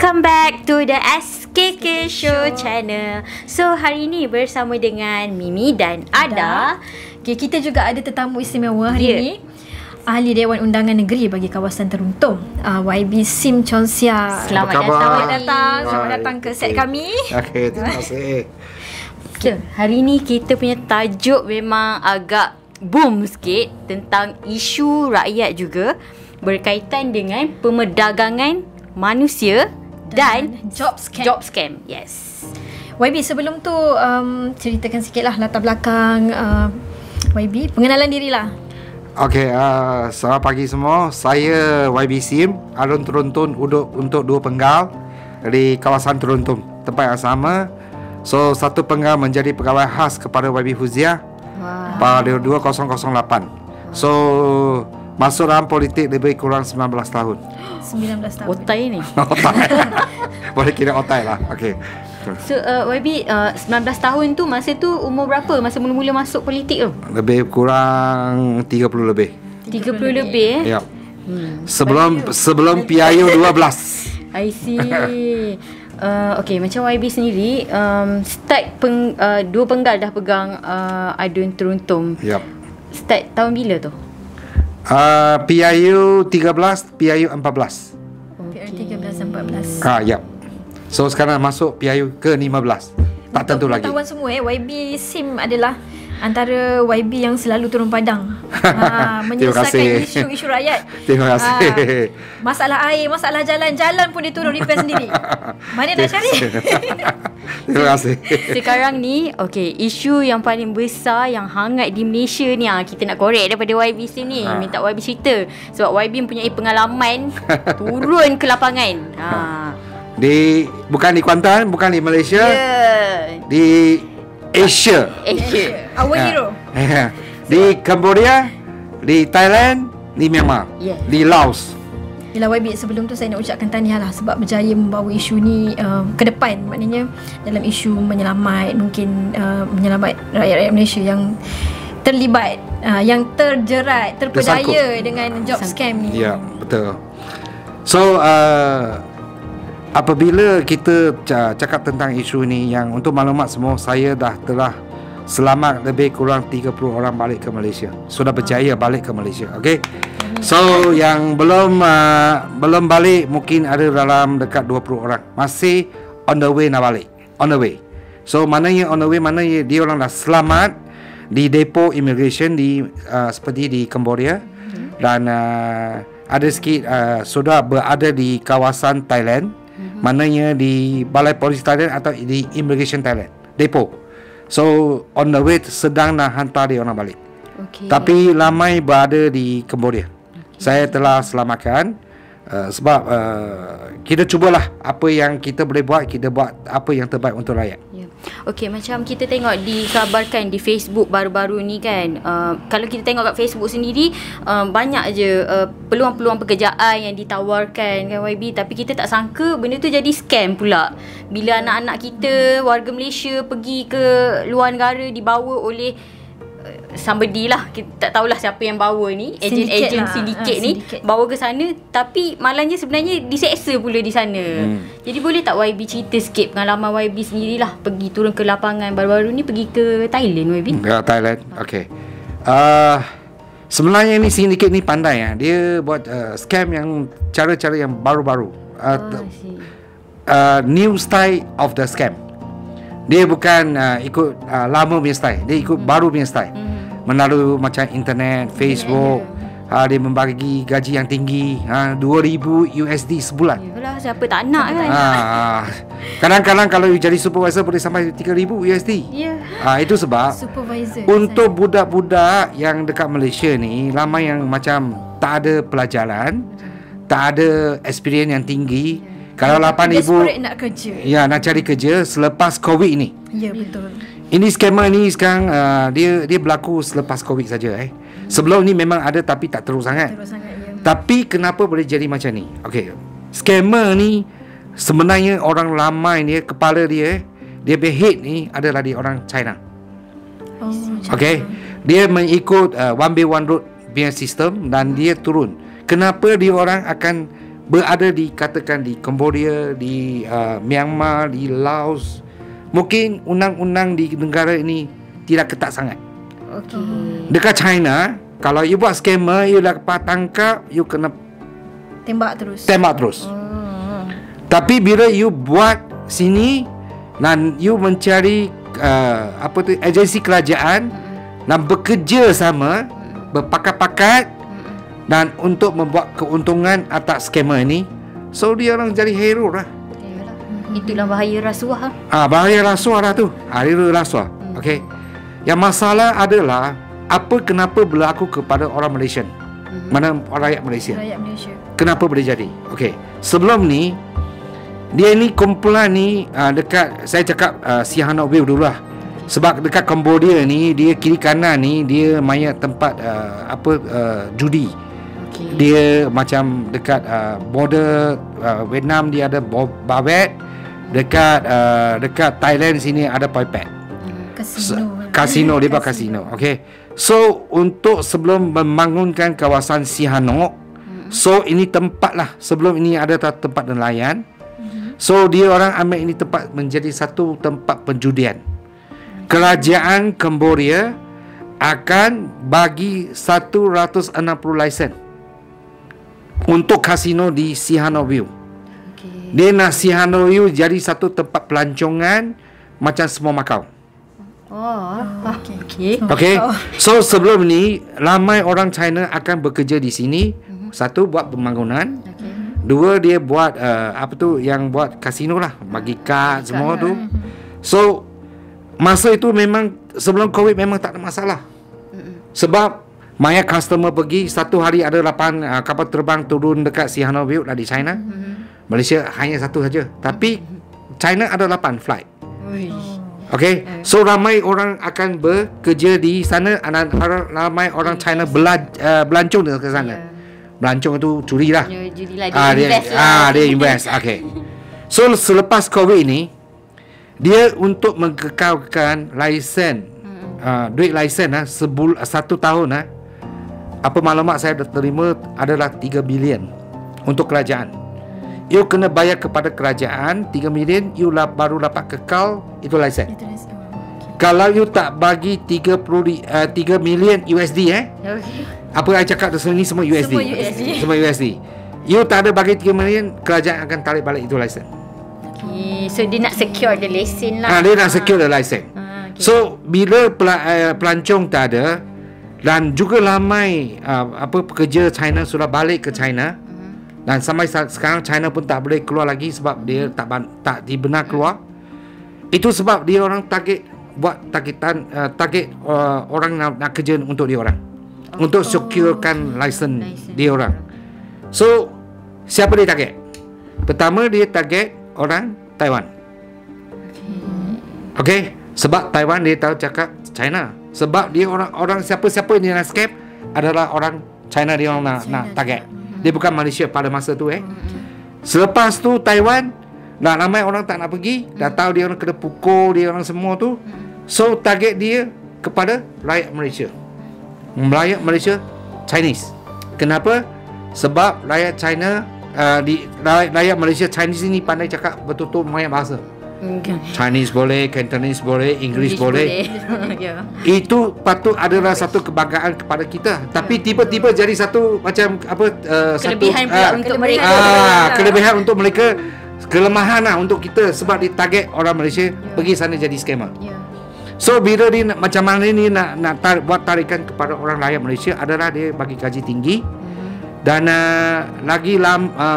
Welcome back to the SKK Show channel. So hari ini bersama dengan Mimi dan Ada. Okay, kita juga ada tetamu istimewa hari ini. Ahli Dewan Undangan Negeri bagi kawasan Teruntum, YB Sim Chon Sia. Selamat datang. Selamat datang ke set kami. Okay, terima kasih. Okay, hari ini kita punya tajuk memang agak boom sikit tentang isu rakyat juga, berkaitan dengan pemerdagangan manusia dan job scam. Job scam. Yes. YB, sebelum tu ceritakan sikitlah latar belakang YB, pengenalan dirilah. Okey, selamat pagi semua. Saya YB Sim, Alun Teruntum untuk dua penggal di kawasan Teruntum, tempat yang sama. So, satu penggal menjadi pegawai khas kepada YB Huzia pada 2008. So, masuk dalam politik lebih kurang 19 tahun. 19 tahun. Otai ni. Otai. Boleh kira otai lah. Okey. So YB 19 tahun tu, masa tu umur berapa masa mula-mula masuk politik tu? Lebih kurang 30 lebih. 30 lebih Ya. Sebelum PIU 12. I see. Okay, macam YB sendiri start dua penggal dah pegang Adun Teruntum. Yep. Start tahun bila tu? PIU 13, PIU 14. PIU 13 dan 14. Ya. So sekarang masuk PIU ke-15. Tak tentu lagi. Pengetahuan semua YB Sim adalah antara YB yang selalu turun padang menyelesaikan isu-isu rakyat. Terima kasih. Masalah air, masalah jalan pun dia turun repair sendiri. Mana nak cari? Terima kasih. Sekarang ni, okay, isu yang paling besar, yang hangat di Malaysia ni, kita nak korek daripada YB sini. Minta YB cerita. Sebab YB mempunyai pengalaman turun ke lapangan. Bukan di Kuantan, bukan di Malaysia. Di Asia. Our hero. Di Cambodia, di Thailand, di Myanmar, di Laos. Yelah YB, sebelum tu saya nak ucapkan tahniah lah sebab berjaya membawa isu ni ke depan. Maknanya dalam isu menyelamat, mungkin menyelamat rakyat-rakyat Malaysia yang terlibat, yang terjerat, terpedaya dengan job scam ni. Ya, betul. So apabila kita cakap tentang isu ni, yang untuk maklumat semua, saya telah selamat lebih kurang 30 orang balik ke Malaysia. Sudah berjaya balik ke Malaysia. Okay. So yang belum balik mungkin ada dalam dekat 20 orang. Masih on the way nak balik. On the way. So maknanya on the way, maknanya dia orang dah selamat di depo immigration seperti di Cambodia. Dan ada sikit sudah berada di kawasan Thailand. Maknanya di Balai Polis Thailand atau di Immigration Thailand, depo. So on the way sedang nak hantar dia orang balik. Tapi ramai berada di Cambodia. Saya telah selamatkan sebab kita cubalah apa yang kita boleh buat, kita buat apa yang terbaik untuk rakyat. Okey, macam kita tengok dikabarkan di Facebook baru-baru ni kan, kalau kita tengok kat Facebook sendiri, banyak je peluang-peluang pekerjaan yang ditawarkan kan YB, tapi kita tak sangka benda tu jadi scam pula. Bila anak-anak kita, warga Malaysia pergi ke luar negara, dibawa oleh somebody lah, kita tak tahulah siapa yang bawa ni, ejen sindiket ni bawa ke sana, tapi malangnya sebenarnya diseksa pula di sana. Jadi boleh tak YB cerita sikit pengalaman YB sendirilah pergi turun ke lapangan baru-baru ni, pergi ke Thailand YB? Thailand. Okey. Sebenarnya ni sindiket ni pandai dia buat scam yang cara-cara yang baru-baru. New style of the scam. Dia bukan ikut lama punya style, dia ikut baru punya style. Melalui macam internet, Facebook. Dia membagi gaji yang tinggi, 2,000 USD sebulan. Yalah, siapa tak nak kan. Kadang-kadang kalau jadi supervisor boleh sampai 3,000 USD. Itu sebab supervisor untuk budak-budak yang dekat Malaysia ni, ramai yang macam tak ada pelajaran, tak ada experience yang tinggi. Kalau 8,000 nak kerja. Ya, nak cari kerja selepas COVID ni. Ya, betul. Ini scammer ni sekarang dia berlaku selepas COVID saja. Sebelum ni memang ada tapi tak teruk sangat. Tapi kenapa boleh jadi macam ni? Okey. Scammer ni sebenarnya orang ramai ni, kepala dia head ni adalah dia orang China. Okey. Dia mengikut one way one road punya sistem dan dia turun. Kenapa dia orang akan berada di, katakan di Cambodia, di Myanmar, di Laos, mungkin undang-undang di negara ini tidak ketat sangat. Okey. Dekat China, kalau you buat scammer, you dapat tangkap, you kena Tembak terus. Tapi bila you buat sini dan you mencari agensi kerajaan dan bekerja sama, berpakat-pakat dan untuk membuat keuntungan atas scammer ini, so dia orang jadi hero lah. Yalah. Itulah bahaya rasuah. Bahaya rasuah lah tu. Itu rasuah. Okey. Yang masalah adalah apa kenapa berlaku kepada orang Malaysian? Mana rakyat Malaysia? Rakyat Malaysia. Kenapa boleh jadi? Okey. Sebelum ni dia ni kumpulan ni dekat, saya cakap Sihanouk View dulu lah. Sebab dekat Cambodia ni, dia kiri kanan ni dia mayat tempat judi. Okey. Dia macam dekat border Vietnam dia ada Babet. Dekat Thailand sini ada Poipet. Kasino, dia buat kasino. Okey. So untuk sebelum membangunkan kawasan Sihanouk, so ini tempat lah, sebelum ini ada tempat nelayan. So dia orang ambil ini tempat menjadi satu tempat penjudian. Kerajaan Cambodia akan bagi 160 lesen untuk kasino di Sihanouk View. Okey. Dia nak Sihanouk View jadi satu tempat pelancongan macam semua Macau. Okey. Okey. So sebelum ni ramai orang China akan bekerja di sini. Satu buat pembangunan. Okey. Dua dia buat yang buat kasino lah, bagi kad semua tu. So masa itu memang sebelum Covid memang tak ada masalah. Sebab banyak customer pergi, satu hari ada 8 kapal terbang turun dekat Sihanouk View dari China. Malaysia hanya satu saja. Tapi China ada 8 flight. Okey, so ramai orang akan bekerja di sana dan ramai orang China belancong ke sana. Belancong itu curi lah. Judi lah, dia invest lah. Dia invest. Okey. So selepas Covid ni, dia untuk mengekalkan lesen, duit lesen satu tahun apa maklumat saya dah terima adalah 3 bilion untuk kerajaan. You kena bayar kepada kerajaan 3 bilion, you baru dapat kekal itu lesen. Kalau you tak bagi 3 million USD apa saya cakap tu ni semua USD. Semua USD. You tak ada bagi 3 million, kerajaan akan tarik balik itu lesen. Okay. So dia nak secure the lesen lah. Dia nak secure the lesen. Okay. So bila pelancong tak ada dan juga ramai pekerja China sudah balik ke China. Dan sampai sekarang China pun tak boleh keluar lagi sebab dia tak dibenar keluar. Itu sebab dia orang buat target orang nak kerja untuk dia orang. Untuk securekan lesen dia orang. So siapa dia target? Pertama dia target orang Taiwan. Okay. Sebab Taiwan dia tahu cakap China. Sebab dia orang siapa-siapa yang nak scam adalah orang China, dia orang nak target. Dia bukan Malaysia pada masa tu Selepas tu Taiwan dah ramai orang tak nak pergi, dah tahu dia orang kena pukul dia orang semua tu. So target dia kepada rakyat Malaysia. Rakyat Malaysia Chinese. Kenapa? Sebab rakyat China rakyat Malaysia Chinese ni pandai cakap betul-betul banyak bahasa. Chinese boleh, Cantonese boleh, English boleh. Itu patut adalah satu kebanggaan kepada kita. Tapi tiba-tiba jadi satu macam kelebihan pula untuk mereka. Kelebihan untuk mereka, kelemahan lah untuk kita sebab dia target orang Malaysia pergi sana jadi scammer. So bila dia macam mana ni nak buat tarikan kepada orang rakyat Malaysia adalah dia bagi gaji tinggi. Dan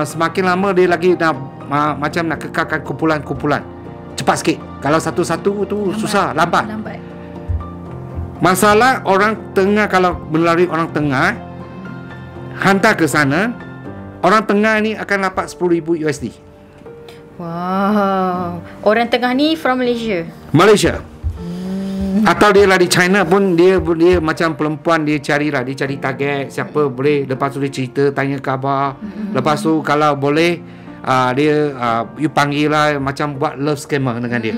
semakin lama dia lagi macam nak kekalkan kumpulan-kumpulan. Cepat sikit. Kalau satu-satu tu susah, lambat. Masalah orang tengah, kalau melalui orang tengah hantar ke sana, orang tengah ni akan dapat 10,000 USD. Wow. Orang tengah ni from Malaysia. Atau dia lah di China pun dia macam perempuan, dia cari target siapa boleh, lepas tu dia cerita, tanya khabar. Lepas tu kalau boleh dia you panggil lah, macam buat love scammer dengan dia.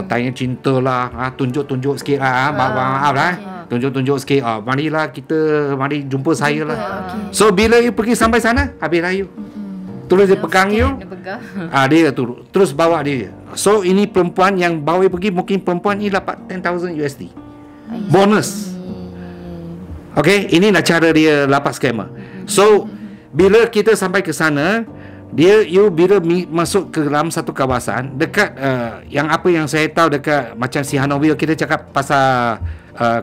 Tanya cinta lah, tunjuk-tunjuk sikit lah, maaf lah, tunjuk-tunjuk sikit, mari jumpa saya lah. So bila you pergi sampai sana, habis lah you. Terus dia pegang you. Dia pegang. Dia tu terus bawa dia. So ini perempuan yang bawa you pergi, mungkin perempuan ni dapat 10,000 USD bonus. Okay, inilah cara dia lapas scammer. So bila kita sampai ke sana, you bila masuk ke dalam satu kawasan dekat yang apa yang saya tahu dekat macam Sihanoukville, kita cakap pasal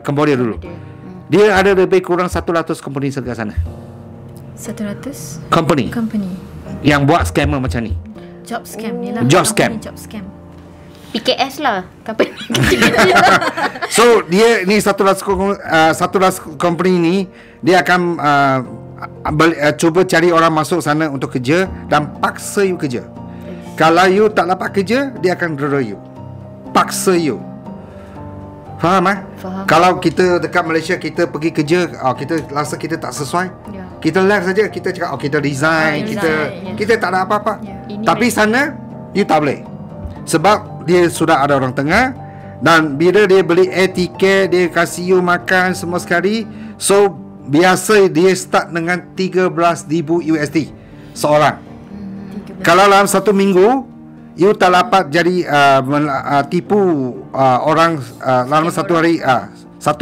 Cambodia dulu. Dia ada lebih kurang 100 company dekat sana. 100 company yang buat scammer macam ni. Job scam ni lah. Job scam. PKS lah. So dia ni 100 company ni, dia akan cuba cari orang masuk sana untuk kerja dan paksa you kerja. Kalau you tak dapat kerja, dia akan dera you, paksa you. Faham? Faham. Kalau kita dekat Malaysia, kita pergi kerja, kita rasa kita tak sesuai, kita left saja, kita cakap kita resign, kita tak ada apa-apa. Tapi sana you tak boleh, sebab dia sudah ada orang tengah, dan bila dia beli air ticket, dia kasih you makan semua sekali. So biasa dia start dengan 13,000 USD seorang. Kalau dalam satu minggu you tak dapat jadi tipu orang dalam satu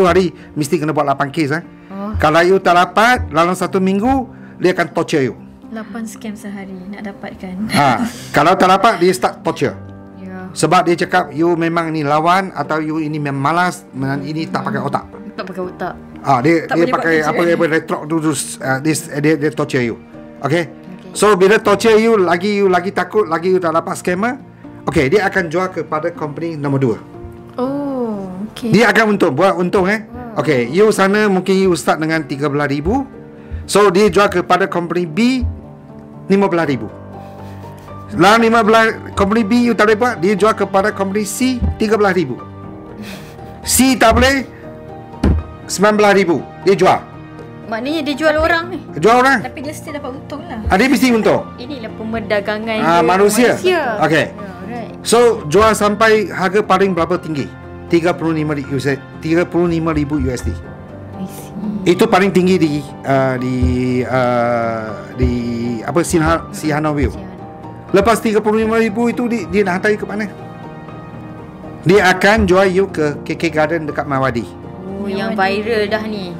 hari mesti kena buat 8 kes. Kalau you tak dapat dalam satu minggu, dia akan torture you. 8 scam sehari nak dapatkan. Kalau tak dapat, dia start torture. Sebab dia cakap you memang ni lawan, atau you ini memang malas, ini tak pakai otak. Tak pakai otak. Dia pakai apa retro terus, dia torture you. Okay? So bila torture you lagi takut, lagi you tak dapat scammer. Okay, dia akan jual kepada company nombor 2. Oh, okay. Dia akan buat untung. Okay, you sana mungkin you start dengan 13,000. So dia jual kepada company B 15,000. Dalam 15 company B you tak boleh buat, dia jual kepada company C 13,000. C tak boleh, 19,000 dia jual. Maknanya dia jual orang ni. Jual orang. Tapi dia still dapat untung lah. Dia mesti untung. Inilah pemerdagangan manusia. Okay. Alright. So jual sampai harga paling berapa tinggi? 35,000 USD. I see. Itu paling tinggi di apa, Sihanoukville. Lepas 35,000 itu dia nak hantar you ke mana? Dia akan jual you ke KK Garden dekat Mawadi. Yang viral dah ni.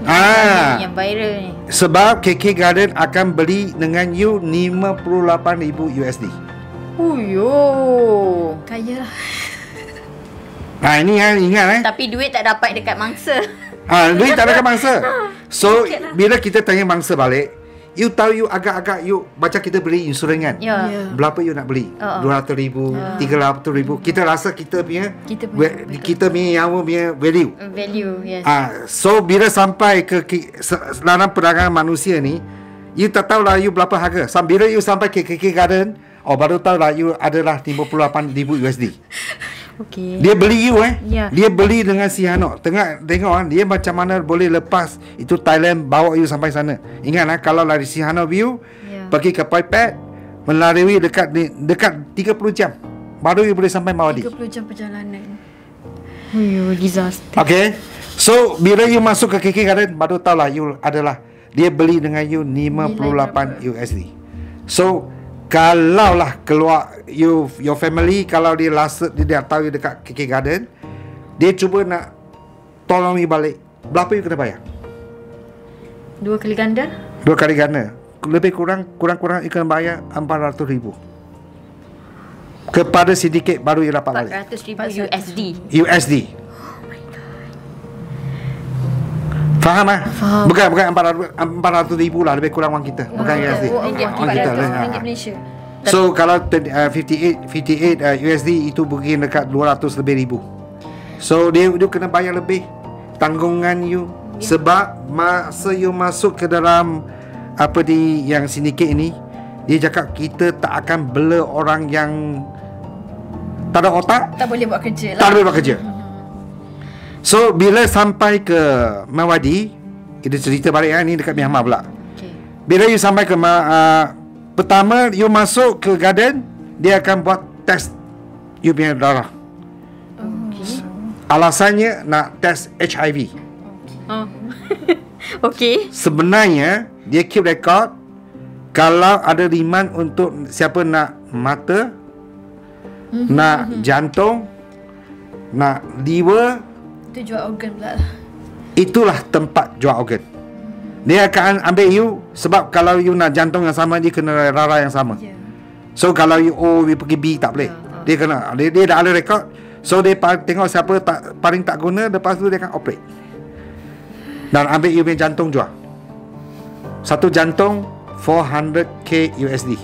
Yang viral ni. Sebab KK Garden akan beli dengan you 58,000 USD. Uyo. Kaya lah. Ini ingat Tapi duit tak dapat dekat mangsa. Duit tak ada mangsa. So bila kita tanya mangsa balik, you tahu you agak-agak you macam kita beli insurans kan. Berapa you nak beli? 200,000, 300,000. Kita rasa kita punya nyawa punya value. Yes. So bila sampai ke dalam perdagangan manusia ni, you tak tahu lah you berapa harga. Bila you sampai ke KK Garden, baru tahu lah you adalah 58,000 USD. Okay. Dia beli you Dia beli dengan Sihanouk. Tengok dia macam mana boleh lepas itu Thailand, bawa you sampai sana. Ingat kalau dari Sihanoukville pergi ke Phoi Pat, melalui dekat 30 jam baru you boleh sampai Mawadi. 30 jam perjalanan. Disaster. Okay. So bila you masuk ke KK Garden, baru tahu lah you adalah, dia beli dengan you 58 USD. So kalau lah keluar your family, kalau dia tahu you dekat KK Garden, dia cuba nak tolong you balik, berapa you kena bayar? 2 kali ganda. Lebih kurang you kena bayar 400,000 kepada sindiket, baru you dapat balik 400,000 USD. Faham? Bukan 400,000 lah, lebih kurang wang kita, bukan USD. Wang kita lah. Malaysia. So kalau 58 USD itu mungkin dekat 200 lebih ribu. So dia kena bayar lebih tanggungan you. Sebab masa you masuk ke dalam yang sindiket ini, dia cakap kita tak akan bela orang yang tak ada otak, tak boleh buat kerja. So bila sampai ke Mawadi, kita cerita balik ni dekat Myanmar pula. Bila you sampai ke pertama you masuk ke garden, dia akan buat test you punya darah. Alasannya nak test HIV. Okay. Sebenarnya dia keep record Kalau ada demand untuk siapa nak mata, nak jantung, nak liver, Itu jual organ pula lah. itulah tempat jual organ. Dia akan ambil you, sebab kalau you nak jantung yang sama, dia kena rara yang sama. Ya. So kalau you you pergi B tak boleh. Dia kena dia dah ada rekod. So dia tengok siapa paling tak guna, lepas tu dia akan operate. Dan ambil you punya jantung jual. Satu jantung 400k USD.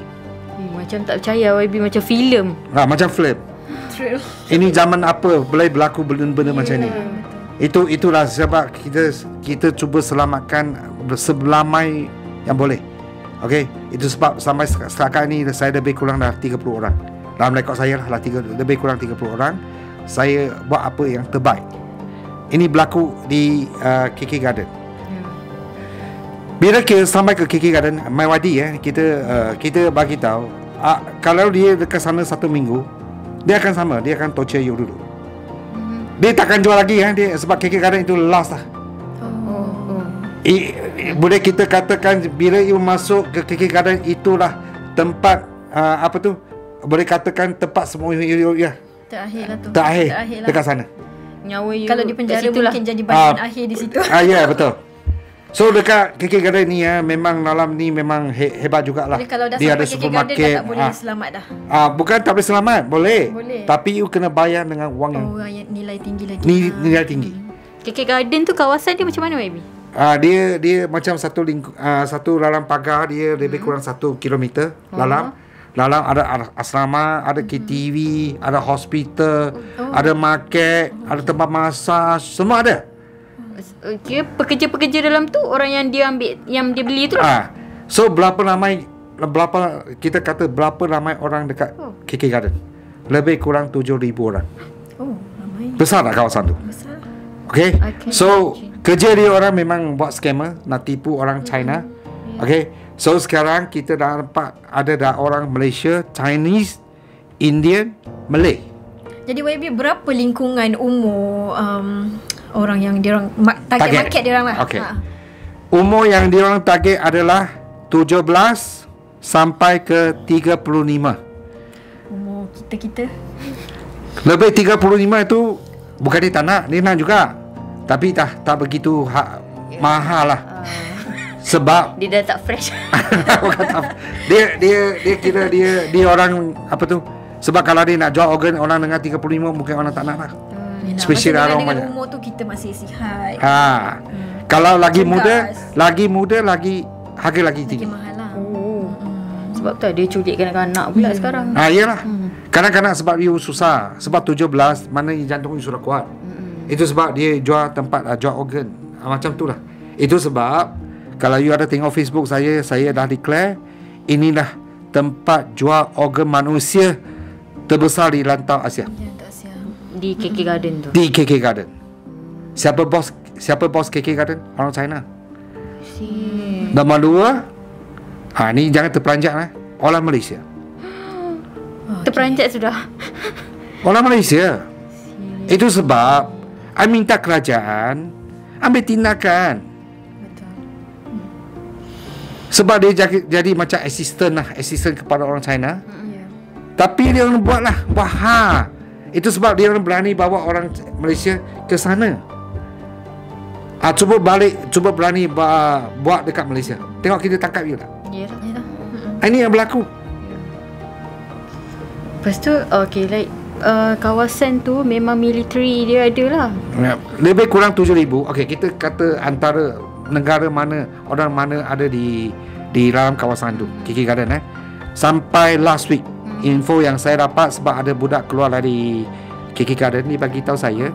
Macam tak percaya YB, macam filem. Macam film. Thrill. Ini zaman apa boleh berlaku benda-benda macam ni. Itulah sebab kita cuba selamatkan sebelamai yang boleh. Okey, itu sebab sampai setakat ni saya lebih kurang dah 30 orang. Dalam rekod saya lah lebih kurang 30 orang. Saya buat apa yang terbaik. Ini berlaku di KK Garden. Bila kita sampai ke KK Garden, Maywadi kita bagi tahu kalau dia dekat sana 1 minggu, dia akan sama, dia akan torture you dulu. Dia takkan jual lagi dia, sebab KK Garden itu last lah. Boleh kita katakan bila you masuk ke KK Garden, itulah tempat boleh katakan tempat semua you Terakhir lah tu. terakhir lah. dekat sana. Nyawa you Kalau di penjara kat situ lah. mungkin jadi bagian akhir di situ. Ya, betul. So dekat KK Garden ni memang dalam ni memang hebat jugalah. Jadi kalau dah Dia ada sampai KK Garden dah supermarket. tak boleh selamat dah. Bukan tak boleh selamat, boleh. Boleh. Tapi you kena bayar dengan wang yang Yang nilai tinggi lagi. nilai tinggi. KK Garden tu kawasan dia macam mana YB? Dia macam satu dalam pagar, dia lebih kurang 1 kilometer dalam. Dalam ada asrama, ada KTV, ada hospital, ada market, ada tempat massage, semua ada. Kira pekerja-pekerja dalam tu orang yang dia ambil, yang dia beli tu lah. So berapa ramai orang dekat KK Garden? Lebih kurang 7,000 orang. Oh, ramai. Besar tak kawasan tu? Besar. Okay. I can So imagine. kerja dia orang memang buat scammer, nak tipu orang China. Okay. So sekarang kita dah nampak ada orang Malaysia, Chinese, Indian, Malay. Jadi YB, berapa lingkungan umur orang yang diorang target market diorang lah? Okay. Umur yang diorang target adalah 17 sampai ke 35. Umur kita. Lebih 35 itu bukan dia tak nak, dia nak juga. Tapi tak begitu mahal lah. Sebab Dia dah tak fresh. dia kira dia orang apa tu? Sebab kalau dia nak jual organ orang dengan 35, mungkin orang tak nak lah. Especially orang dengan banyak. umur tu kita masih sihat. Kalau lagi Cerdas. muda lagi harga lagi Lagi tinggi. mahal lah. Sebab tu dia culik kanak-kanak pula sekarang. Iyalah. Kadang-kadang sebab you susah. Sebab 17 mana jantung you sudah kuat. Itu sebab dia jual tempat jual organ. Macam tu lah. Itu sebab kalau you ada tengok Facebook saya dah declare inilah tempat jual organ manusia terbesar di rantau Asia. Ya, tak siap. Di KK Garden tu. Di KK Garden. Siapa bos KK Garden? Orang China. Nombor 2, ni jangan terperanjat lah. Orang Malaysia. Terperanjat sudah. Orang Malaysia. Itu sebab I minta kerajaan ambil tindakan. Betul. Sebab dia jadi macam asisten kepada orang China. Ya. Tapi dia orang buat itu sebab dia orang berani bawa orang Malaysia ke sana. Cuba berani buat dekat Malaysia. Tengok kita tangkap you tak? Ya. Ini yang berlaku. Lepas tu kawasan tu memang military dia ada lah. Lebih kurang 7,000. Okey, kita kata antara negara mana, orang mana ada di dalam kawasan tu, KK Garden sampai last week info yang saya dapat, sebab ada budak keluar dari KK Garden ni bagi tahu saya,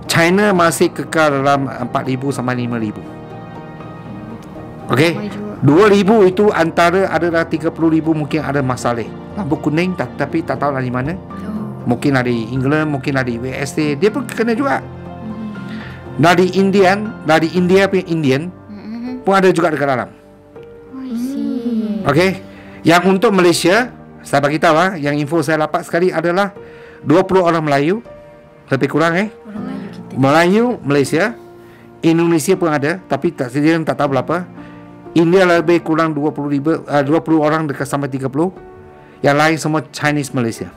China masih kekal dalam 4,000 sampai 5,000. Okey. 2,000 itu antara ada dah 30,000 mungkin ada masalah. Lampu kuning tapi tak tahu dari mana. Mungkin dari England, mungkin dari USA, dia pun kena juga. Dari India punya Indian pun ada juga dekat dalam. Okey. Yang untuk Malaysia, saya bagi tahu yang info saya dapat sekali adalah 20 orang Melayu, lebih kurang Orang Melayu kita. Melayu Malaysia, Indonesia pun ada, tapi dia tak tahu berapa. India lebih kurang 20 orang dekat sampai 30. Yang lain semua Chinese Malaysia.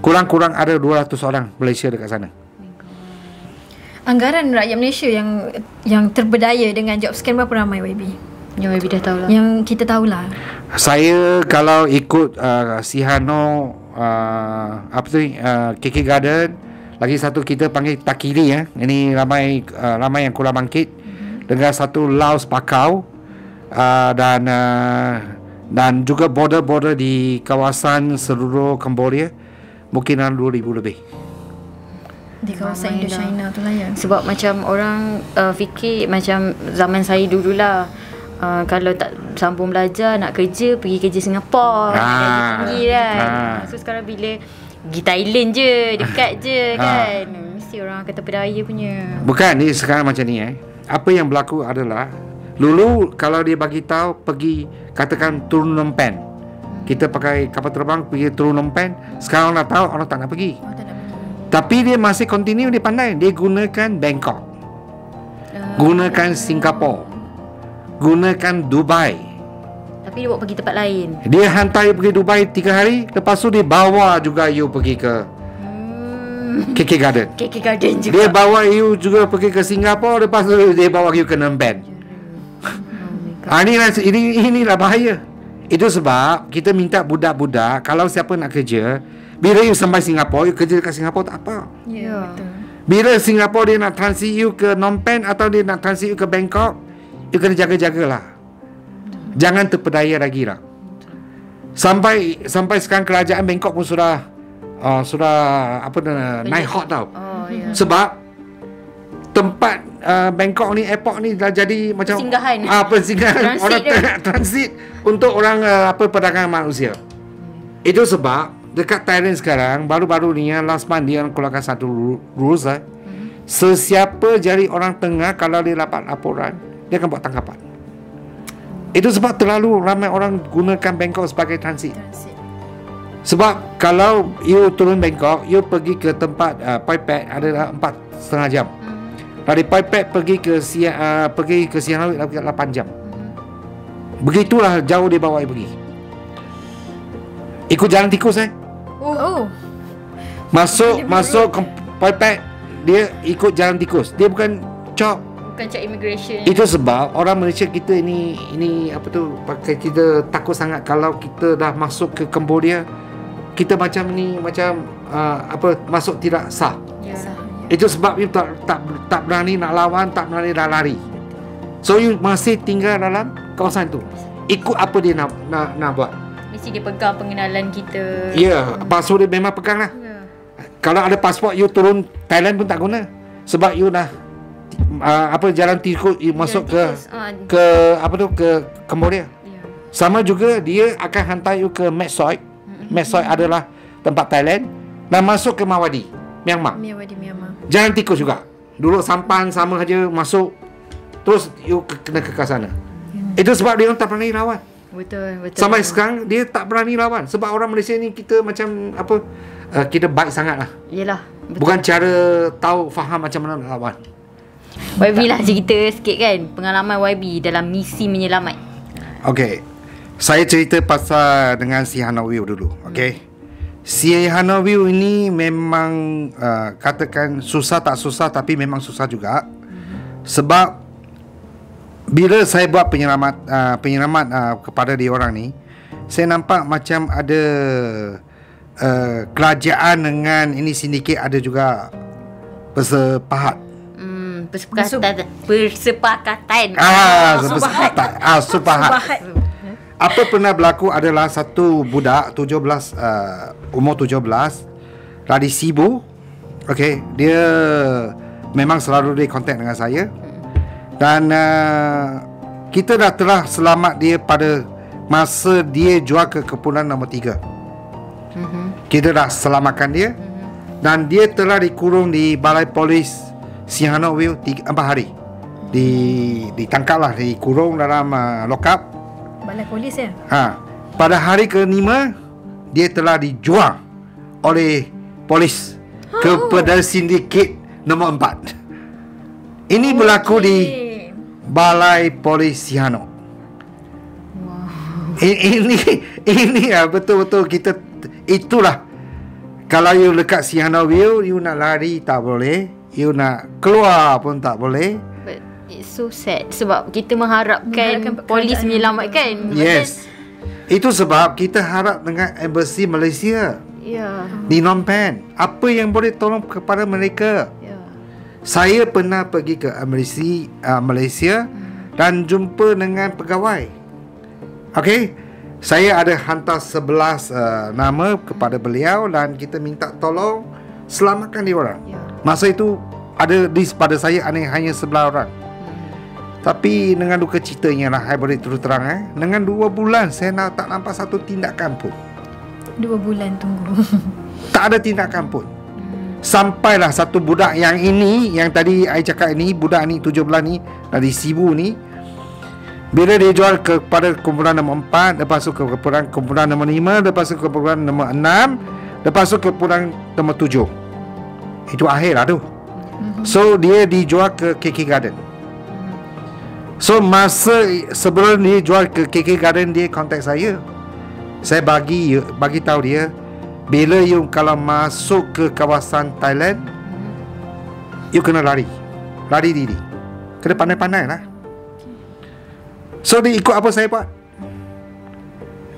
Kurang-kurang ada 200 orang Malaysia dekat sana. Anggaran rakyat Malaysia yang terberdaya dengan job scan berapa ramai YB? Yang YB dah tahu lah. Yang kita tahulah. Saya kalau ikut Sihano KK Garden, lagi satu kita panggil Takiri ya. Ini ramai yang kurang bangkit. Dengan satu Laos Pakau dan juga border-border di kawasan seluruh Cambodia mungkin ada 2,000 lebih. Di kawasan Indochina tu lah ya. Sebab macam orang fikir macam zaman saya dululah, kalau tak sambung belajar nak kerja, pergi kerja Singapura, gaji tinggi kan. So sekarang bila pergi Thailand je, dekat je kan, mesti orang kata berdaya punya. Bukan, ni sekarang macam ni Apa yang berlaku adalah dulu kalau dia bagi tahu pergi katakan turun Phnom Penh, kita pakai kapal terbang pergi turun Phnom Penh. Sekarang orang dah tahu, orang tak nak pergi. Tapi dia masih continue, dia pandai. Dia gunakan Bangkok, gunakan Singapura, gunakan Dubai. Tapi dia bawa pergi tempat lain. Dia hantar you pergi Dubai 3 hari, lepas tu dia bawa juga you pergi ke KK Garden. KK Garden juga. Dia bawa you juga pergi ke Singapura, lepas tu dia bawa you ke Phnom Penh. Inilah bahaya. Itu sebab kita minta budak-budak, kalau siapa nak kerja, bila you sampai Singapura, you kerja dekat Singapura tak apa. Ya, betul. Bila Singapura dia nak transit you ke Phnom Penh atau dia nak transit you ke Bangkok, you kena jaga-jagalah. Jangan terpedaya lagi lah. Sampai sekarang kerajaan Bangkok pun sudah naik hot tau. Sebab tempat Bangkok ni, airport ni dah jadi macam persinggahan orang transit untuk orang perdagangan manusia. Itu sebab dekat Thailand sekarang baru-baru ni last month dia keluarkan satu rules sesiapa jadi orang tengah, kalau dia dapat laporan, dia akan buat tangkapan. Itu sebab terlalu ramai orang gunakan Bangkok sebagai transit. Sebab kalau you turun Bangkok, you pergi ke tempat Phai Pat adalah 4,5 jam. Dari Phai Pat pergi ke Sihanouk 8 jam. Begitulah jauh dia bawa you pergi. Ikut jalan tikus Masuk ke Phai Pat, dia ikut jalan tikus. Dia bukan cop immigration. Itu sebab orang Malaysia kita ini pakai, kita takut sangat kalau kita dah masuk ke Cambodia, kita macam masuk tidak sah. Itu sebab you tak berani nak lawan, tak berani nak lari. So you masih tinggal dalam kawasan tu. Ikut apa dia nak buat. Mesti dia pegang pengenalan kita. Ya, pasport dia memang pegang lah. Kalau ada pasport, you turun Thailand pun tak guna. Sebab you dah jalan tikus, you masuk ke Cambodia. Sama juga dia akan hantar you ke Mat Soi. Mat Soi adalah tempat Thailand, dan masuk ke Mawadi, Myanmar. Jalan tikus juga. Dulu sampan sama saja masuk, terus you kena ke sana. Itu sebab dia tak berani lawan. Betul. Sampai sekarang dia tak berani lawan. Sebab orang Malaysia ni kita macam kita baik sangat lah. Yelah, betul. Bukan cara tahu faham macam mana nak lawan. YB lah cerita sikit kan pengalaman YB dalam misi menyelamat. Okey, saya cerita pasal dengan Sihanouk View dulu. Okey, Sihanouk View ini memang katakan susah tak susah, tapi memang susah juga. Sebab bila saya buat penyelamat kepada dia orang ni, saya nampak macam ada kerajaan dengan ini sindiket ada juga bersepakat. Persepakatan. Sepakat. Apa pernah berlaku adalah satu budak umur 17 dari Cebu. Okey, dia memang selalu dia kontak dengan saya. Dan kita telah selamat dia pada masa dia jual ke Kepulauan nombor 3. Kita dah selamatkan dia. Dan dia telah dikurung di Balai Polis Sihanouk View 4 hari. Ditangkaplah, dikurung dalam lock-up Balai Polis ya. Pada hari ke-5 dia telah dijual oleh polis kepada sindiket nombor 4. Ini berlaku di Balai Polis Sihanouk. Ini betul-betul kita itulah. Kalau you dekat Sianau View, you nak lari tak boleh, you nak keluar pun tak boleh. But it's so sad sebab kita mengharapkan polis menyelamatkan. Yes. Itu sebab kita harap dengan embassy Malaysia di Phnom Penh, apa yang boleh tolong kepada mereka. Saya pernah pergi ke Malaysia dan jumpa dengan pegawai. Okey, saya ada hantar 11 nama kepada beliau dan kita minta tolong selamatkan dia orang. Masa itu ada list pada saya hanya 11 orang. Tapi dengan duka citanya lah, saya boleh terus terang dengan 2 bulan saya tak nampak satu tindakan pun. 2 bulan tunggu. Tak ada tindakan pun. Sampailah satu budak yang tadi saya cakap ini, budak ni 17 ni dari Sibu ni, bila dia jual kepada kumpulan nombor 4, lepas tu ke kumpulan nombor 5, lepas tu ke kumpulan nombor 6, lepas tu ke kumpulan nombor 7. Itu akhir lah tu. So dia dijual ke KK Garden. So masa sebelum dia jual ke KK Garden, dia contact saya. Saya bagi tahu dia, bila you kalau masuk ke kawasan Thailand, you kena lari diri. Kena pandai-pandai lah. So dia ikut apa saya buat.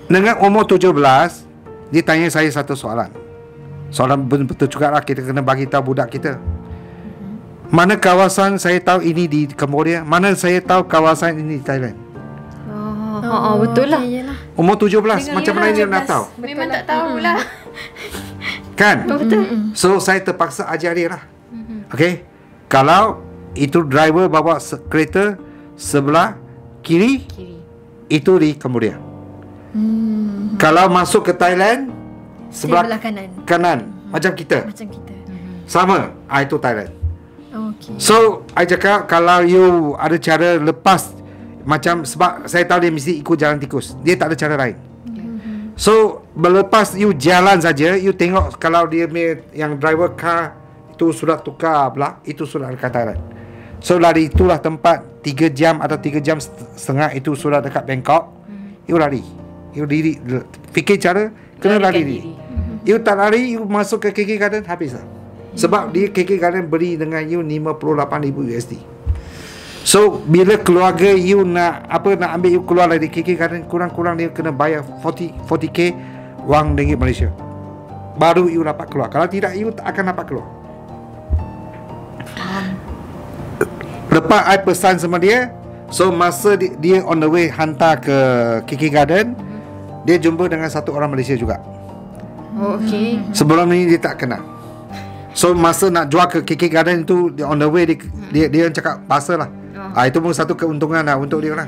Dengan umur 17, dia tanya saya satu soalan. Soalan betul juga lah, kita kena bagi tahu budak kita. Mana kawasan saya tahu ini di Cambodia, mana saya tahu kawasan ini di Thailand. Betul lah. Umur 17, macam mana dia nak tahu? Memang tak tahulah. Kan? Betul. So saya terpaksa ajar dia lah. Okay, kalau itu driver bawa kereta sebelah kiri, itu di Cambodia. Kalau masuk ke Thailand, sebelah kanan. Macam kita. Sama, itu Thailand. Okay. So I cakap, kalau you ada cara lepas, macam sebab saya tahu dia mesti ikut jalan tikus, dia tak ada cara lain. So berlepas you jalan saja, you tengok kalau dia yang driver car itu sudah tukar pula, itu sudah dekat Thailand. So lari itulah tempat 3 jam atau 3 jam setengah itu sudah dekat Bangkok. You lari, you diri, fikir cara kena lari diri. You tak lari, you masuk ke KK Garden, habis lah. Sebab dia KK Garden beri dengan you 58,000 USD. So bila keluarga you nak ambil you keluar dari KK Garden, kurang-kurang dia kena bayar 40k wang ringgit Malaysia, baru you dapat keluar. Kalau tidak, you tak akan dapat keluar. Lepas I pesan sama dia, so masa dia on the way hantar ke KK Garden, dia jumpa dengan satu orang Malaysia juga. Okay. Sebelum ni dia tak kenal. So masa nak jual ke KK Garden tu, on the way dia cakap bahasa lah. Itu pun satu keuntungan lah untuk dia lah.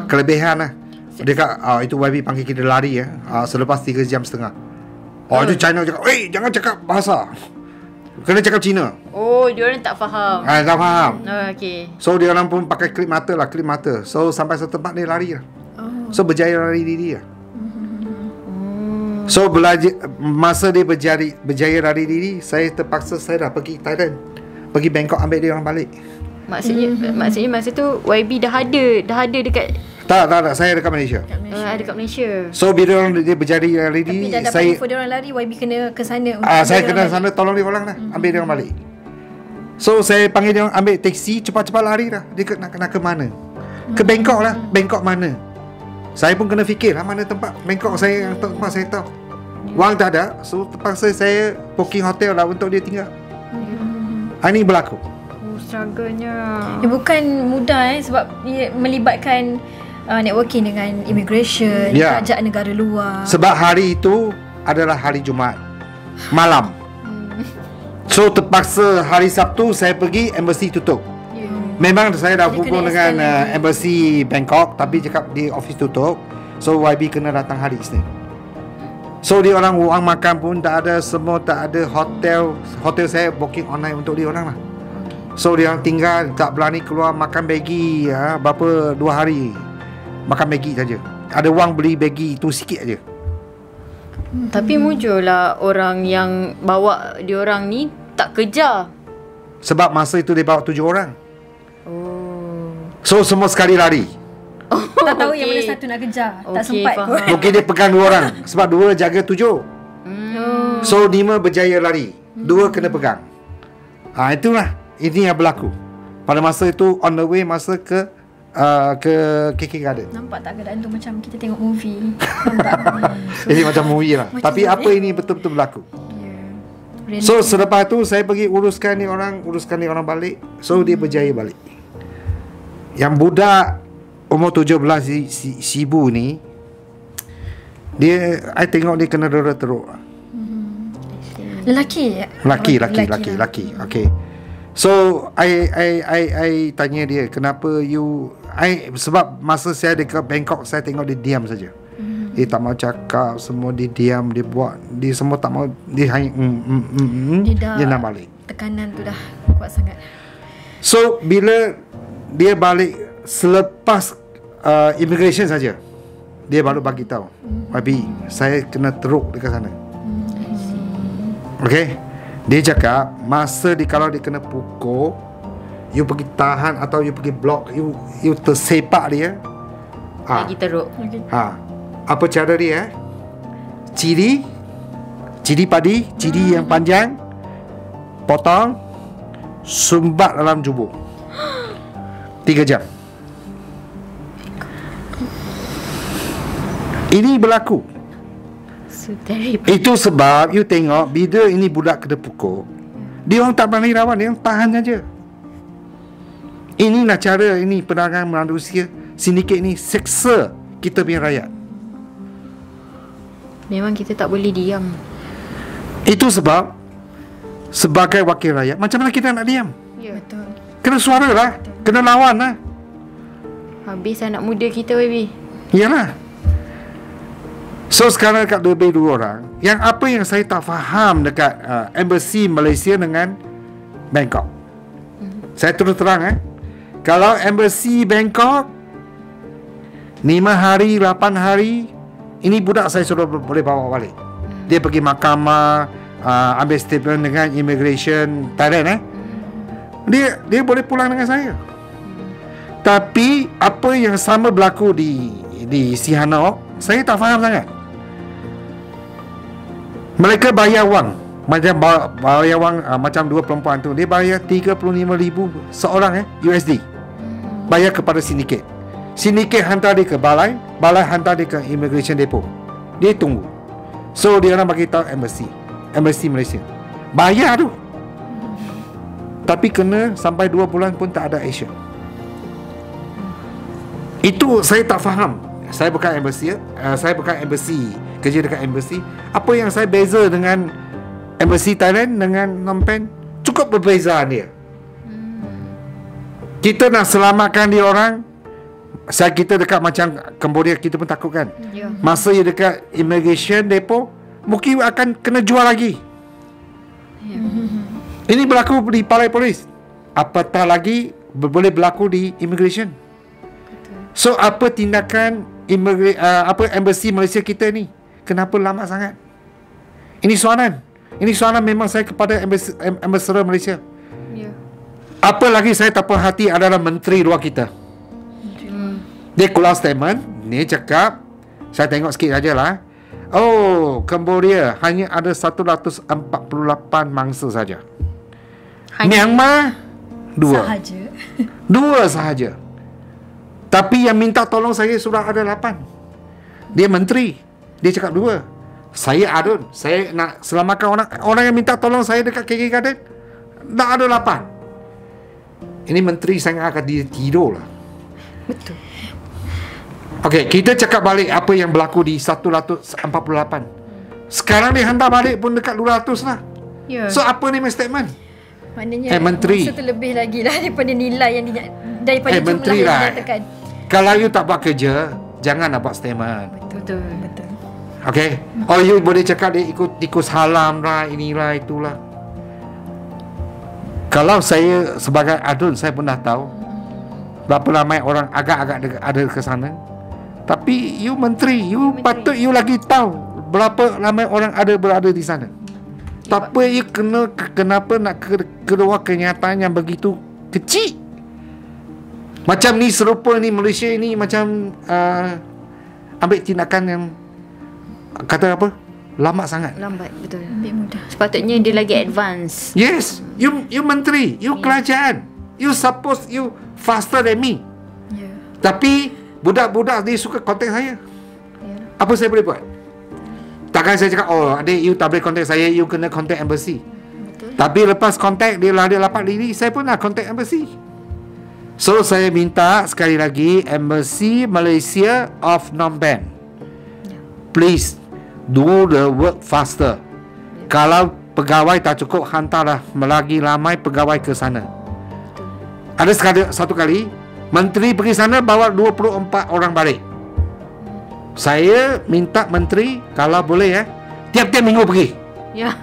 Kelebihan lah. Dia kata itu YB panggil kita lari selepas 3 jam setengah. Itu China cakap, jangan cakap bahasa, kena cakap Cina. Diorang tak faham. Tak faham. Okay. So dia orang pun pakai klip mata. So sampai satu tempat dia lari lah. So berjaya lari diri lah. So masa dia berjaya lari diri, saya terpaksa saya dah pergi Thailand, pergi Bangkok ambil dia orang balik. Maksudnya masa tu YB dah ada dekat. Tak, saya dekat Malaysia. Dekat Malaysia. So bila dia berjaya lari diri, tapi dah dapat info dia orang lari, YB kena ke sana. Saya kena sana tolong dia orang lah, ambil dia orang balik. So saya panggil dia orang ambil teksi, cepat-cepat lari lah. Dia nak ke mana? Ke Bangkok lah. Bangkok mana? Saya pun kena fikir lah mana tempat Bangkok yang tempat saya tahu. Wang tak ada, so terpaksa saya booking hotel lah untuk dia tinggal. Ini berlaku. Struggle-nya. Bukan mudah sebab dia melibatkan networking dengan immigration, kerajaan negara luar. Sebab hari itu adalah hari Jumaat malam. So terpaksa hari Sabtu saya pergi, embassy tutup. Memang saya dah hubung dengan embassy Bangkok, tapi cakap di office tutup. So YB kena datang hari Isnin. So dia orang wang makan pun tak ada, semua tak ada. Hotel saya booking online untuk dia orang lah. So dia orang tinggal, tak berani keluar makan Maggi berapa 2 hari makan Maggi saja. Ada wang beli Maggi itu sikit aja. Tapi muncullah orang yang bawa dia orang ni tak kejar. Sebab masa itu dia bawa 7 orang. So semua sekali lari. Tak tahu yang mana satu nak kejar. Tak Okey, sempat faham. kot. Mungkin dia pegang 2 orang. Sebab 2 jaga 7. So 5 berjaya lari, 2 kena pegang. Itulah. Ini yang berlaku. Pada masa itu on the way masa ke KK Garden. Nampak tak keadaan tu macam kita tengok movie. Nampak. Jadi macam movie lah. Macam Tapi movie. apa ini betul-betul berlaku. Really. So selepas tu saya pergi uruskan ni orang balik. So dia berjaya balik. Yang budak umur 17 si ibu ni, dia I tengok dia kena dera teruk. Lelaki. Lelaki. Okay. So I tanya dia, kenapa you sebab masa saya dekat Bangkok saya tengok dia diam saja. Dia tak mau cakap, semua dia diam, dia buat, dia semua tak mau, dia hanya dia nak balik. Tekanan tu dah kuat sangat. So bila dia balik selepas immigration saja, dia baru bagi tahu, YB, saya kena teruk dekat sana. Okay. Dia cakap masa kalau dia kena pukul, you pergi tahan atau you pergi block, you tersepak dia. Lagi teruk. Apa cara dia? Ciri padi, ciri yang panjang, potong, sumbat dalam jubur. 3 jam. Ini berlaku. So terrible. Itu sebab you tengok bila ini budak kena pukul, dia orang tak berani lawan, dia orang tahan saja. Inilah cara ini penerangan manusia sindiket ni seksa kita punya rakyat. Memang kita tak boleh diam. Itu sebab sebagai wakil rakyat, macam mana kita nak diam? Ya. Betul. Kena suara lah, kena lawan lah. Habis anak muda kita, baby. Yalah. So sekarang dekat lebih 2 orang. Yang apa yang saya tak faham dekat embassy Malaysia dengan Bangkok. Saya terus terang kalau embassy Bangkok 5 hari, 8 hari, ini budak saya sudah boleh bawa balik. Dia pergi mahkamah, ambil statement dengan immigration Thailand Dia boleh pulang dengan saya. Tapi apa yang sama berlaku di Sihanouk, saya tak faham sangat. Mereka bayar wang, macam bayar wang macam 2 perempuan tu, dia bayar 35,000 seorang USD. Bayar kepada sindiket. Sindiket hantar dia ke balai hantar dia ke immigration depot. Dia tunggu. So dia orang bagi tahu embassy Malaysia. Bayar tu. Tapi kena sampai 2 bulan pun tak ada action. Itu saya tak faham. Saya bukan embassy, kerja dekat embassy. Apa yang saya beza dengan embassy Thailand dengan Phnom Penh? Cukup perbezaan dia. Kita nak selamatkan dia orang. Kita dekat macam Cambodia, kita pun takut kan. Masa dia dekat immigration depot, mungkin akan kena jual lagi. Ini berlaku di balai polis, apatah lagi boleh berlaku di immigration. So apa tindakan embassy Malaysia kita ni? Kenapa lama sangat? Ini soalan memang saya kepada ambassador Malaysia. Apa lagi saya tak puas hati adalah menteri luar kita. Dia keluar statement, dia cakap, saya tengok sikit sajalah. Oh, Cambodia hanya ada 148 mangsa saja. Myanmar 2 Sahaja. 2 sahaja. Tapi yang minta tolong saya sudah ada 8. Dia menteri, dia cakap 2. Saya adun, saya nak selamatkan orang yang minta tolong saya dekat KK Garden, dah ada 8. Ini menteri saya akan tidur lah. Betul. Okey, kita cakap balik apa yang berlaku di 148. Sekarang dia hantar balik pun dekat 200 lah. So apa ni statement? Maknanya menteri, masa tu lebih lagi lah daripada nilai yang daripada jumlah menteri yang lah. dinyatakan. Kalau you tak buat kerja, jangan nak buat statement. Betul. Okay. Oh, you boleh cakap dia ikut tikus halam lah, inilah itulah. Kalau saya sebagai adun, saya pun dah tahu berapa ramai orang agak-agak ada ke sana. Tapi you menteri, patut you lagi tahu berapa ramai orang berada di sana. Tapi you kenapa nak keluar kenyataan yang begitu kecil? Macam ni serupa ni Malaysia ni macam ambil tindakan yang kata apa? Lama sangat. Lambat, betul. Ambil mudah. Sepatutnya dia lagi advance. Yes, you menteri, you kerajaan. You faster than me. Ya. Tapi budak-budak dia suka kontak saya. Apa saya boleh buat? Takkan saya cakap, oh adik, you tak boleh kontak saya, you kena kontak embassy. Betul. Tapi lepas kontak dia lapat diri, saya pun nak kontak embassy. So saya minta sekali lagi, Embassy Malaysia of Phnom Penh, please do the work faster. Kalau pegawai tak cukup, hantarlah lagi ramai pegawai ke sana. Ada satu kali menteri pergi sana bawa 24 orang balik. Saya minta menteri kalau boleh tiap-tiap minggu pergi. Ya.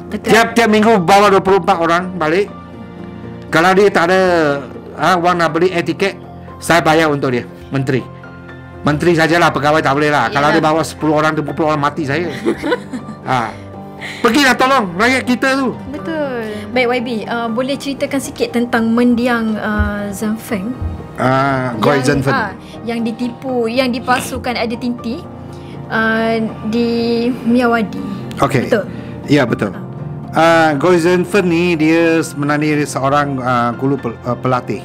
Betul. Tiap-tiap minggu bawa 24 orang balik. Kalau dia tak ada wang nak beli tiket, saya bayar untuk dia, menteri. Menteri sajalah, pegawai tak boleh lah. Kalau dia bawa 10 orang, 20 orang, mati saya. Pergilah tolong rakyat kita tu. Betul. Baik YB, boleh ceritakan sikit tentang mendiang Zanfeng? Goi Zanfeng. Yang ditipu, yang dipalsukan ada tinti di Miyawadi. Okey. Betul. Ya, betul. Goi Zanfeng ni dia sebenarnya seorang guru pelatih.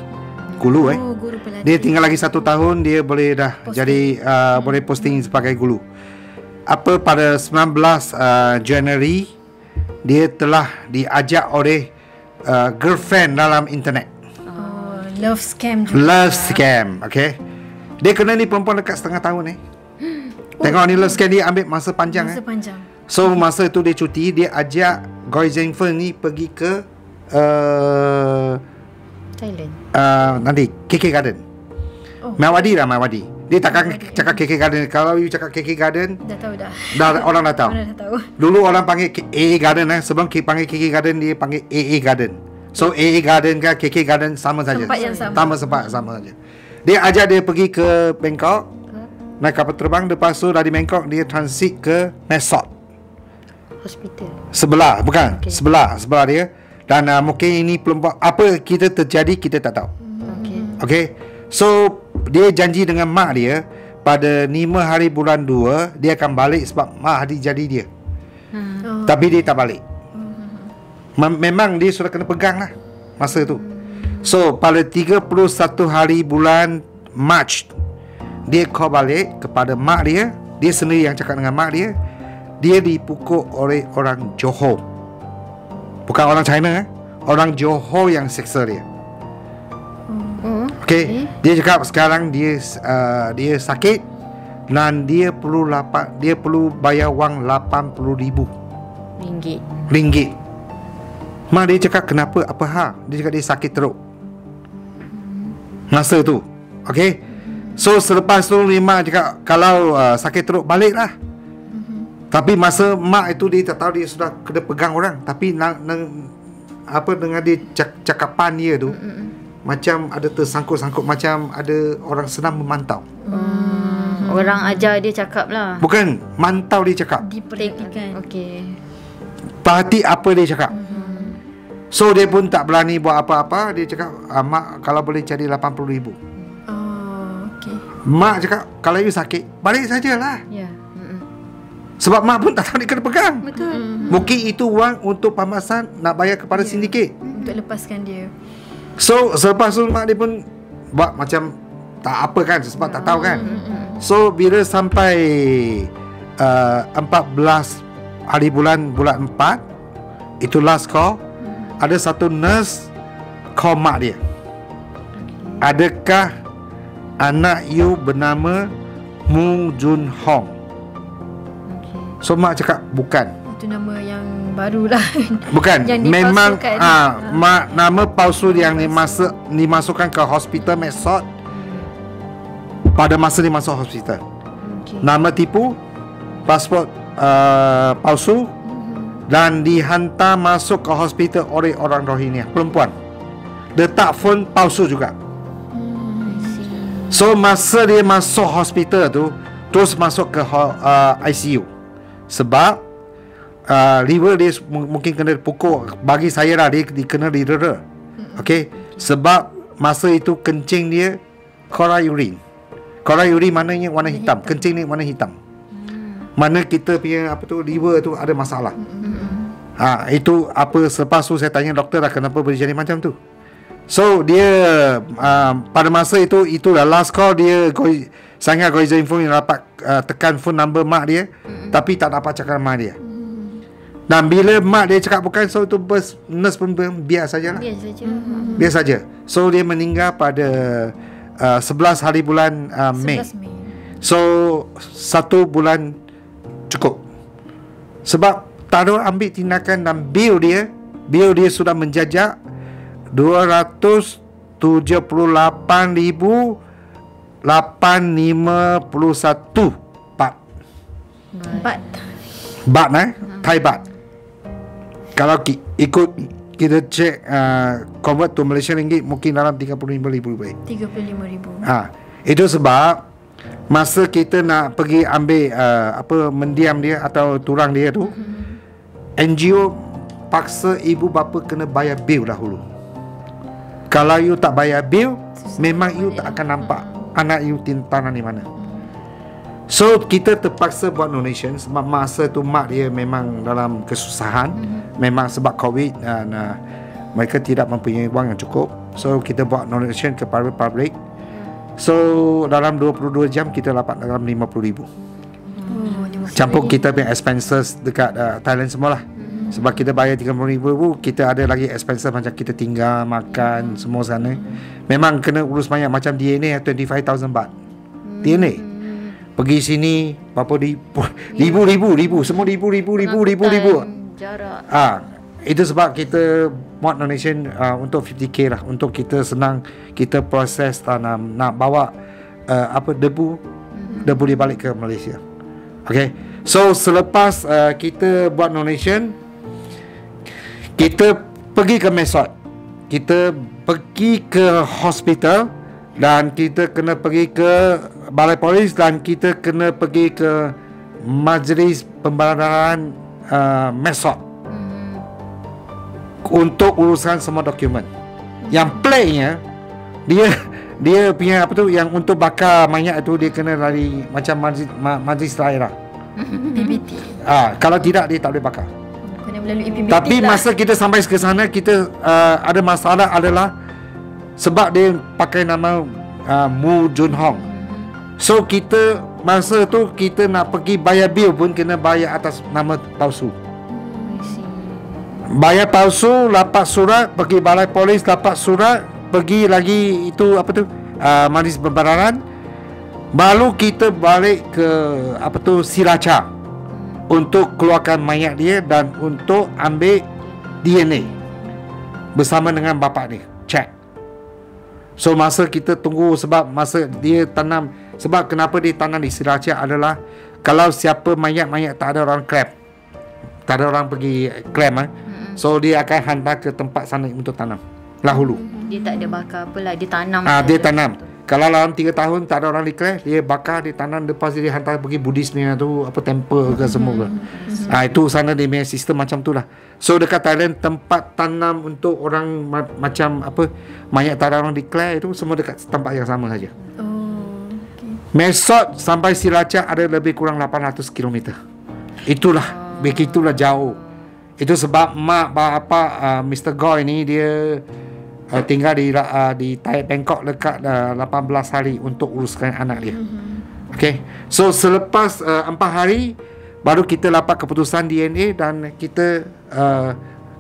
Guru Guru pelatih. Dia tinggal lagi 1 tahun, dia boleh dah jadi boleh posting sebagai guru. Apa pada 19 Januari dia telah diajak oleh girlfriend dalam internet. Love scam juga. Love scam, okay. Dia kena ni perempuan dekat setengah tahun Tengok ni love scam, dia ambil masa panjang. Masa panjang. So masa tu dia cuti, dia ajak Goi Zanfeng ni pergi ke Thailand. nanti KK Garden. Mawadi lah, Mawadi. Dia takkan cakap KK Garden. Kalau you cakap KK Garden, Dah tahu dah. orang dah tahu. Orang dah tahu. Dulu orang panggil AA Garden sebelum panggil KK Garden, dia panggil AA Garden. So AA Garden ke KK Garden sama saja. Tempat yang sama. Sama saja. Dia ajak dia pergi ke Bangkok, naik kapal terbang. Lepas tu dari Bangkok dia transit ke Mesot. Hospital. Sebelah Sebelah dia. Dan mungkin ini perempuan, apa kita terjadi kita tak tahu. Okay. So dia janji dengan mak dia pada 5 hari bulan 2 dia akan balik sebab mak hari jadi dia. Tapi dia tak balik. Memang dia sudah kena pegang lah masa tu. So pada 31 hari bulan Mac dia call balik kepada mak dia. Dia sendiri yang cakap dengan mak dia. Dia dipukul oleh orang Johor. Bukan orang China orang Johor yang seksa dia. Okay. Dia cakap sekarang dia sakit dan dia perlu bayar wang RM80,000 ringgit. Mak dia cakap kenapa, apa hal? Dia cakap dia sakit teruk masa tu. Okay. So selepas tu mak cakap kalau sakit teruk baliklah. Tapi masa mak itu dia tak tahu, dia sudah kena pegang orang. Tapi dengan dia cakapan dia tu macam ada tersangkut-sangkut, macam ada orang senang memantau. Orang ajar dia cakap lah. Bukan, mantau dia cakap. Diperhatikan. Okey. Perhati apa dia cakap. So dia pun tak berani buat apa-apa. Dia cakap, mak kalau boleh cari RM80,000. Okay. Mak cakap, kalau you sakit balik sajalah. Ya. Sebab mak pun tak tahu dia kena pegang. Betul. Mungkin itu wang untuk pamasan nak bayar kepada sindiket. Untuk lepaskan dia. So selepas tu mak dia pun buat macam tak apa kan, sebab tak tahu kan. So bila sampai 14 hari bulan 4, itu last call, ada satu nurse call mak dia. Adakah anak you bernama Moon Jun Hong? So mak cakap bukan. Itu nama yang barulah. Bukan. Yang Memang dipalsukan. nama palsu yang dimasukkan ke hospital Mesot pada masa dia masuk hospital. Nama tipu, pasport palsu, dan dihantar masuk ke hospital oleh orang Rohingya, perempuan. Letak phone palsu juga. So masa dia masuk hospital tu, terus masuk ke ICU. Sebab liver dia mungkin kena pukul. Bagi saya lah, dia kena didera. Okay. Sebab masa itu kencing dia koral urine. Kolam uri maknanya warna hitam. Kencing ni warna hitam. Mana kita punya apa tu liver tu ada masalah. Itu apa, selepas tu saya tanya doktor lah kenapa boleh jadi macam tu. So dia pada masa itu dah last call dia. Sangat Goiza Info yang dapat tekan phone number mak dia, tapi tak dapat cakap mak dia. Dan bila mak dia cakap bukan, so itu nurse pun biar sajalah. Biar saja. So dia meninggal pada 11 hari bulan Mei. So 1 bulan cukup. Sebab tak ada ambil tindakan, dan bil dia sudah menjajak 278,851 baht. Thai baht. Kalau ikut kita cek convert to Malaysian ringgit mungkin dalam 35,000 lebih. 35,000. Itu sebab masa kita nak pergi ambil mendiam dia atau turang dia tu, NGO paksa ibu bapa kena bayar bil dahulu. Kalau you tak bayar bil, memang you tak akan nampak anak you tanah di mana. So kita terpaksa buat donation sebab masa tu mak dia memang dalam kesusahan, memang sebab COVID, dan mereka tidak mempunyai wang yang cukup. So kita buat donation kepada public. So dalam 22 jam kita dapat dalam 50,000. Campur kita punya expenses dekat Thailand semualah. Sebab kita bayar 30,000, kita ada lagi expenses macam kita tinggal, makan, semua sana. Memang kena urus banyak, macam DNA 25,000 baht. DNA. Pergi sini berapa ribu, semua ribu. Jarak. Itu sebab kita buat donation untuk 50k lah, untuk kita senang kita proses tanam, nak bawa debu dia balik ke Malaysia. Okay. So selepas kita buat donation, kita pergi ke Mesot, kita pergi ke hospital, dan kita kena pergi ke balai polis, dan kita kena pergi ke majlis pembenaran Mesot untuk urusan semua dokumen. Yang peliknya, dia punya apa tu, yang untuk bakar mayat tu dia kena lari macam majlis daerah. PBT. Kalau tidak dia tak boleh bakar. Kena melalui PBT. Tapi masa kita sampai ke sana, kita ada masalah adalah sebab dia pakai nama Mu Jun Hong. So kita masa tu kita nak pergi bayar bil pun kena bayar atas nama palsu. Bayar palsu, dapat surat, pergi balai polis, dapat surat, pergi lagi itu apa tu majlis pembenaran, baru kita balik ke Siraca untuk keluarkan mayat dia dan untuk ambil DNA bersama dengan bapa dia, check. So masa kita tunggu, sebab masa dia tanam, sebab kenapa dia tanam di Siraca adalah kalau siapa mayat-mayat tak ada orang claim, tak ada orang pergi claim, so dia akan hantar ke tempat sana untuk tanam dahulu. Dia tak ada bakar apalah, dia tanam. Dia tanam. Kalau dalam 3 tahun tak ada orang declare, dia bakar, dia tanam, lepas dia hantar pergi Buddhisnya tu, temple ke semua ke. Itu sana dia punya sistem macam tu lah. So dekat Thailand, tempat tanam untuk orang macam mayat tak ada orang declare itu semua dekat tempat yang sama saja. Mesot sampai Siraca ada lebih kurang 800 km. Itulah, begitulah jauh. Itu sebab mak bapa Mr. Goy ni dia tinggal di Bangkok dekat 18 hari untuk uruskan anak dia. Okay. So selepas 4 hari baru kita dapat keputusan DNA, dan kita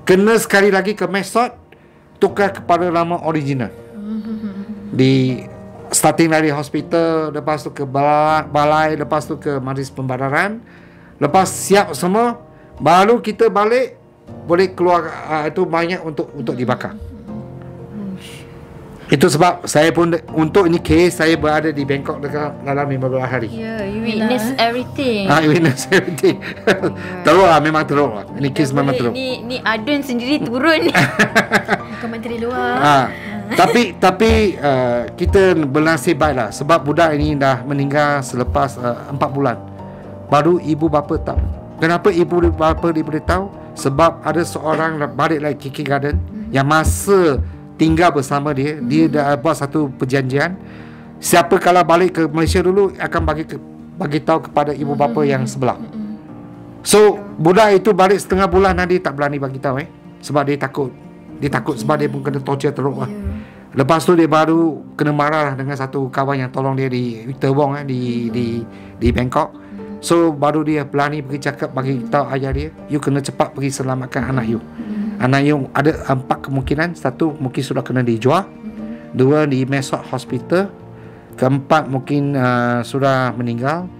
kena sekali lagi ke Mesot tukar kepada nama original. Di starting dari hospital, lepas tu ke balai, lepas tu ke majlis pembenaran, lepas siap semua, baru kita balik boleh keluar itu banyak untuk dibakar. Itu sebab saya pun untuk ini kes saya berada di Bangkok dekat dalam 15 hari. You witness everything. You witness everything. Teruk lah, memang teruk lah. Ini kes memang teruk. Ni Adun sendiri turun ni. Bukan menteri luar. Tapi kita bernasib baik lah, sebab budak ini dah meninggal selepas 4 bulan. Baru ibu bapa tahu. Kenapa ibu bapa dia boleh tahu? Sebab ada seorang balik lagi Kiki Garden yang masa tinggal bersama dia, dia dah buat satu perjanjian. Siapa kalau balik ke Malaysia dulu akan bagi tahu kepada ibu bapa yang sebelah. So budak itu balik setengah bulan nanti tak berani bagi tahu sebab dia takut. Dia takut sebab dia pun kena torture teruk lah. Lepas tu dia baru kena marah lah dengan satu kawan yang tolong dia di Terbong di Bangkok. So baru dia berani pergi cakap bagi tahu ayah dia, you kena cepat pergi selamatkan anak you. Anak you ada 4 kemungkinan. 1 mungkin sudah kena dijual, 2 di Mesot Hospital, keempat mungkin sudah meninggal,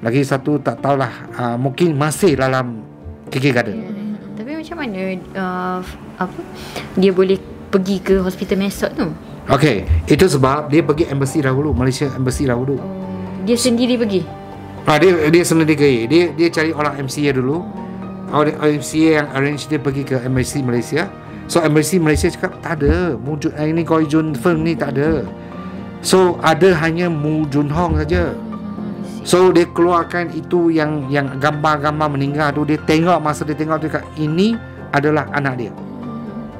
lagi 1 tak tahulah, mungkin masih dalam KK Garden. Tapi macam mana dia boleh pergi ke hospital Mesot tu? Okey, itu sebab dia pergi embassy dahulu, Malaysia embassy dahulu. Dia sendiri pergi? Dia sendiri pergi. Dia cari orang MCA dulu. Orang MCA yang arrange dia pergi ke embassy Malaysia. So embassy Malaysia cakap tak ada Mu ini Goh Jun Feng ni tak ada. So ada hanya Mu Jun Hong saja. So dia keluarkan itu yang gambar-gambar meninggal tu. Dia tengok, masa dia tengok dia kata ini adalah anak dia.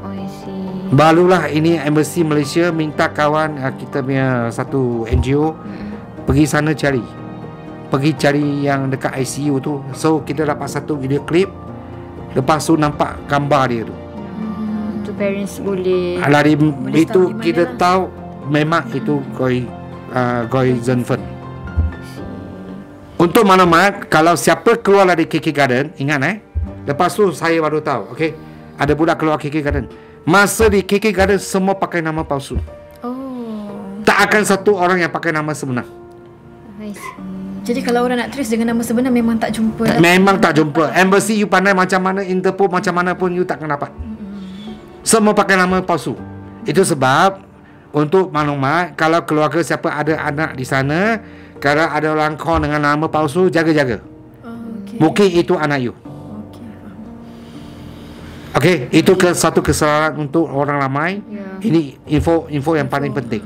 I see. Barulah ini embassy Malaysia minta kawan kita punya satu NGO pergi sana pergi cari yang dekat ICU tu. So kita dapat satu video clip. Lepas tu nampak gambar dia tu. Tu parents boleh itu kita tahu memang itu Goh Jun Feng. Untuk maklumat, kalau siapa keluar dari KK Garden, ingat lepas tu saya baru tahu, okey, ada budak keluar KK Garden. Masa di KK Garden semua pakai nama palsu. Tak akan satu orang yang pakai nama sebenar. I see. Jadi kalau orang nak trace dengan nama sebenar memang tak jumpa. Memang tak jumpa. Embassy you pandai macam mana, Interpol macam mana pun you takkan dapat. Semua pakai nama palsu. Itu sebab untuk maklumat, kalau keluarga siapa ada anak di sana, kalau ada orang call dengan nama palsu, jaga-jaga. Mungkin itu anak you. Okey, itu satu kesalahan untuk orang ramai. Ini info yang paling penting.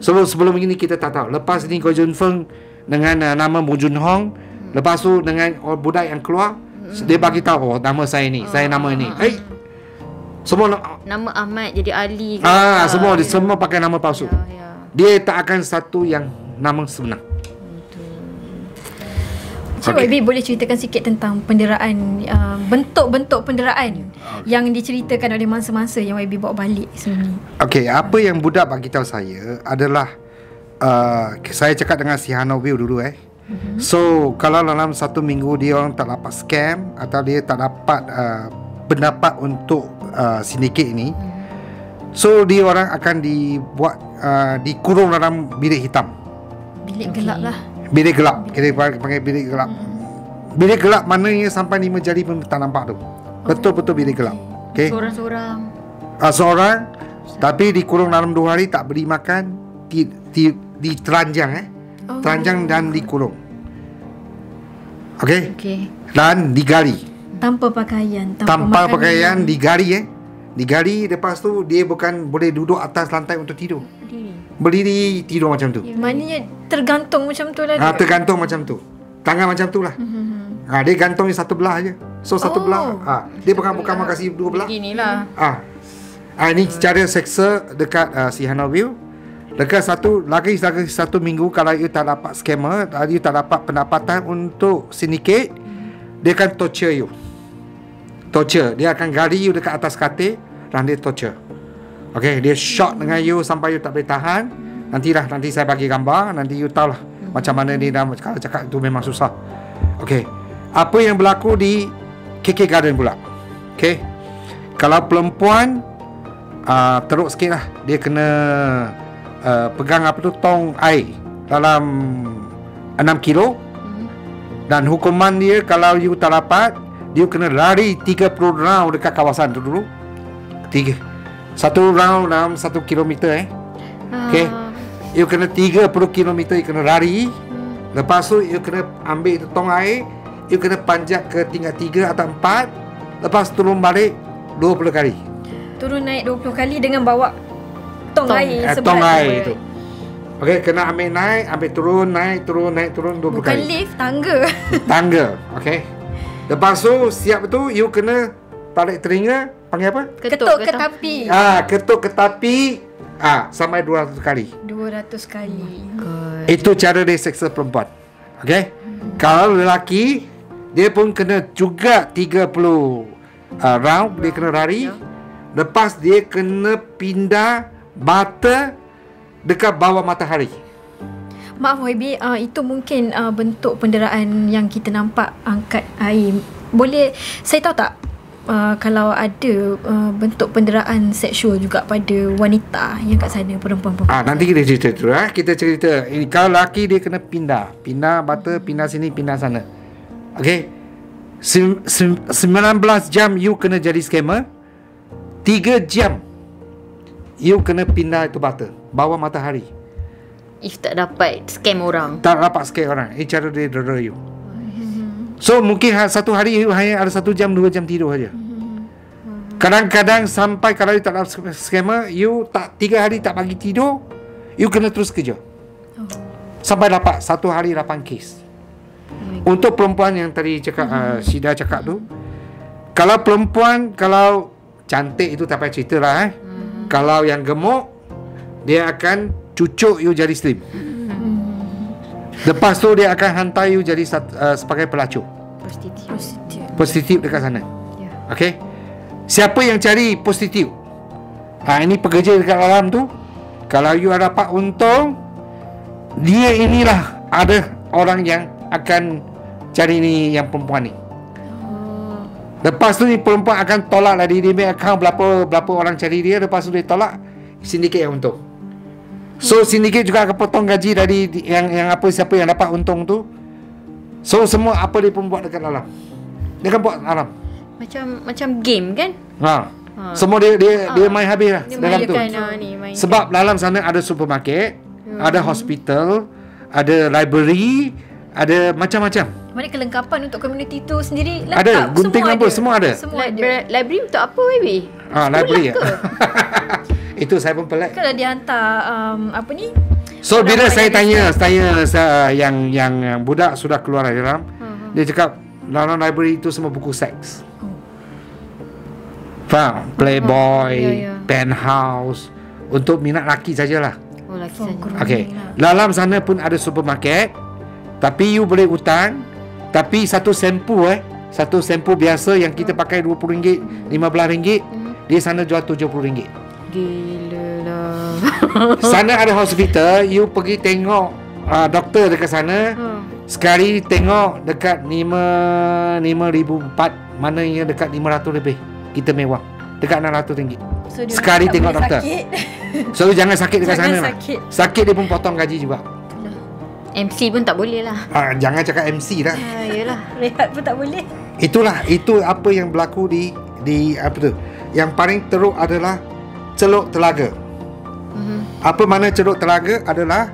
Sebelum ini kita tak tahu. Lepas ni Goh Jun Feng dengan nama Mu Jun Hong, lepas tu dengan budak yang keluar, dia bagi tahu nama saya ni, saya nama ni. Semua nama Ahmad jadi Ali ke? Semua pakai nama palsu. Dia tak akan satu yang nama sebenar. So YB boleh ceritakan sikit tentang penderaan, bentuk-bentuk penderaan yang diceritakan oleh mangsa-mangsa yang YB bawa balik sebelum ni. Okey, apa yang budak bagi tahu saya adalah saya cakap dengan si Hanoviu dulu So kalau dalam 1 minggu dia orang tak dapat scam atau dia tak dapat pendapat untuk sindiket ini, so dia orang akan dikurung dalam bilik hitam. Bilik gelap lah. Bilik gelap. Kita panggil bilik gelap. Bilik gelap maknanya sampai 5 jari pun tak nampak tu. Betul-betul bilik gelap. Okey. Seorang-seorang. Seorang, tapi dikurung dalam 2 hari, tak beri makan, diteranjang teranjang dan dikurung. Okey. Dan digali. Tanpa pakaian, tanpa pakaian, digali digali. Lepas tu dia bukan boleh duduk atas lantai untuk tidur. Berdiri tidur macam tu. Maknanya tergantung macam tu lah. Tergantung macam tu. Tangan macam tu lah. Dia gantung ni satu belah aje. So satu belah. Dia bukan kasih 2 belah. Beginilah. Ini cara seksa dekat si Hanoviu. Dekat lagi 1 minggu, kalau you tak dapat scammer, you tak dapat pendapatan untuk syndicate, dia akan torture you. Dia akan gali you dekat atas katil dan dia torture. Okey, dia shock dengan you sampai you tak boleh tahan. Nanti saya bagi gambar, nanti you tahulah macam mana ni. Kalau cakap itu memang susah. Okey, apa yang berlaku di KK Garden pula? Okey, kalau perempuan teruk sikit lah, dia kena pegang tong air dalam 6 kilo. Dan hukuman dia, kalau you tak dapat, dia kena lari 30 round dekat kawasan tu dulu. 1 round dalam 1 kilometer Okay, you kena 30 kilometer, you kena lari. Lepas tu you kena ambil tong air, you kena panjat ke tingkat 3 atau 4. Lepas turun balik 20 kali. Turun naik 20 kali dengan bawa tong air seberat. Tong air tu. Okey, kena ambil naik, ambil turun, naik turun 20 Bukan kali. Bukan lift, tangga. Tangga, okey. Lepas tu siap tu, you kena tarik telinga, panggil apa? Ketuk ke tapi. Ketuk ke tapi. sampai 200 kali. 200 kali. Itu cara dia seksa perempuan. Okey. Kalau lelaki, dia pun kena juga 30 round, dia kena lari. Lepas dia kena pindah bata dekat bawah matahari. Maaf YB, itu mungkin bentuk penderaan yang kita nampak angkat air. Boleh saya tahu tak kalau ada bentuk penderaan seksual juga pada wanita yang kat sana, perempuan-perempuan? Nanti kita cerita tu kita cerita. Ini kalau lelaki dia kena pindah bata, pindah sini, pindah sana. Okey. 19 jam you kena jadi scammer. 3 jam you kena pindah itu bata bawah matahari. If tak dapat scam orang. Tak dapat scam orang. Ini cara dia dera you. So mungkin satu hari you hanya ada 1 jam 2 jam tidur saja. Kadang-kadang sampai kalau you tak dapat scammer, you tak 3 hari tak bagi tidur, you kena terus kerja. Sampai dapat 1 hari 8 kes. Untuk perempuan yang tadi cakap Syida cakap tu, kalau perempuan kalau cantik itu tak payah cerita lah. Kalau yang gemuk, dia akan cucuk you jadi slim. Lepas tu dia akan hantar you jadi sebagai pelacur, prostitut dekat sana. Okey. Siapa yang cari prostitut? Ini pekerja dekat dalam tu. Kalau you dapat untung, dia inilah ada orang yang akan cari ni yang perempuan ni. Lepas tu ni perempuan akan tolak lah, dia punya account berapa orang cari dia. Lepas tu dia tolak, sindiket yang untung. So sindiket juga akan potong gaji dari yang apa, siapa yang dapat untung tu. So semua apa dia pun buat dekat dalam, dia akan buat dalam Macam game kan? Semua dia main habis lah dalam tu. Sebab dalam sana ada supermarket, ada hospital, ada library, ada macam-macam. Mana kelengkapan untuk komuniti tu sendiri lengkap. Ada gunting rambut, semua ada. Library untuk apa baby? Library itu saya pun pelik. Kalau dia hantar apa ni? So bila saya tanya yang budak sudah keluar dari dalam, dia cakap dalam library itu semua buku seks. Faham? Playboy, Penthouse, untuk minat laki sajalah. Laki saja. Okey. Dalam sana pun ada supermarket, tapi you boleh hutang. Tapi satu sempu biasa yang kita pakai RM20, RM15, dia sana jual RM70. Gila lah. Sana ada hospital, you pergi tengok doktor dekat sana. Sekali tengok dekat 5,004, mana yang dekat 500 lebih. Kita mewah. Dekat RM600. So, sekali tengok doktor. So jangan sakit dekat sana. Sakit dia pun potong gaji juga. MC pun tak boleh lah. Jangan cakap MC dah. Yalah. Rehat pun tak boleh. Itu apa yang berlaku di apa tu. Yang paling teruk adalah celuk telaga. Apa mana celuk telaga adalah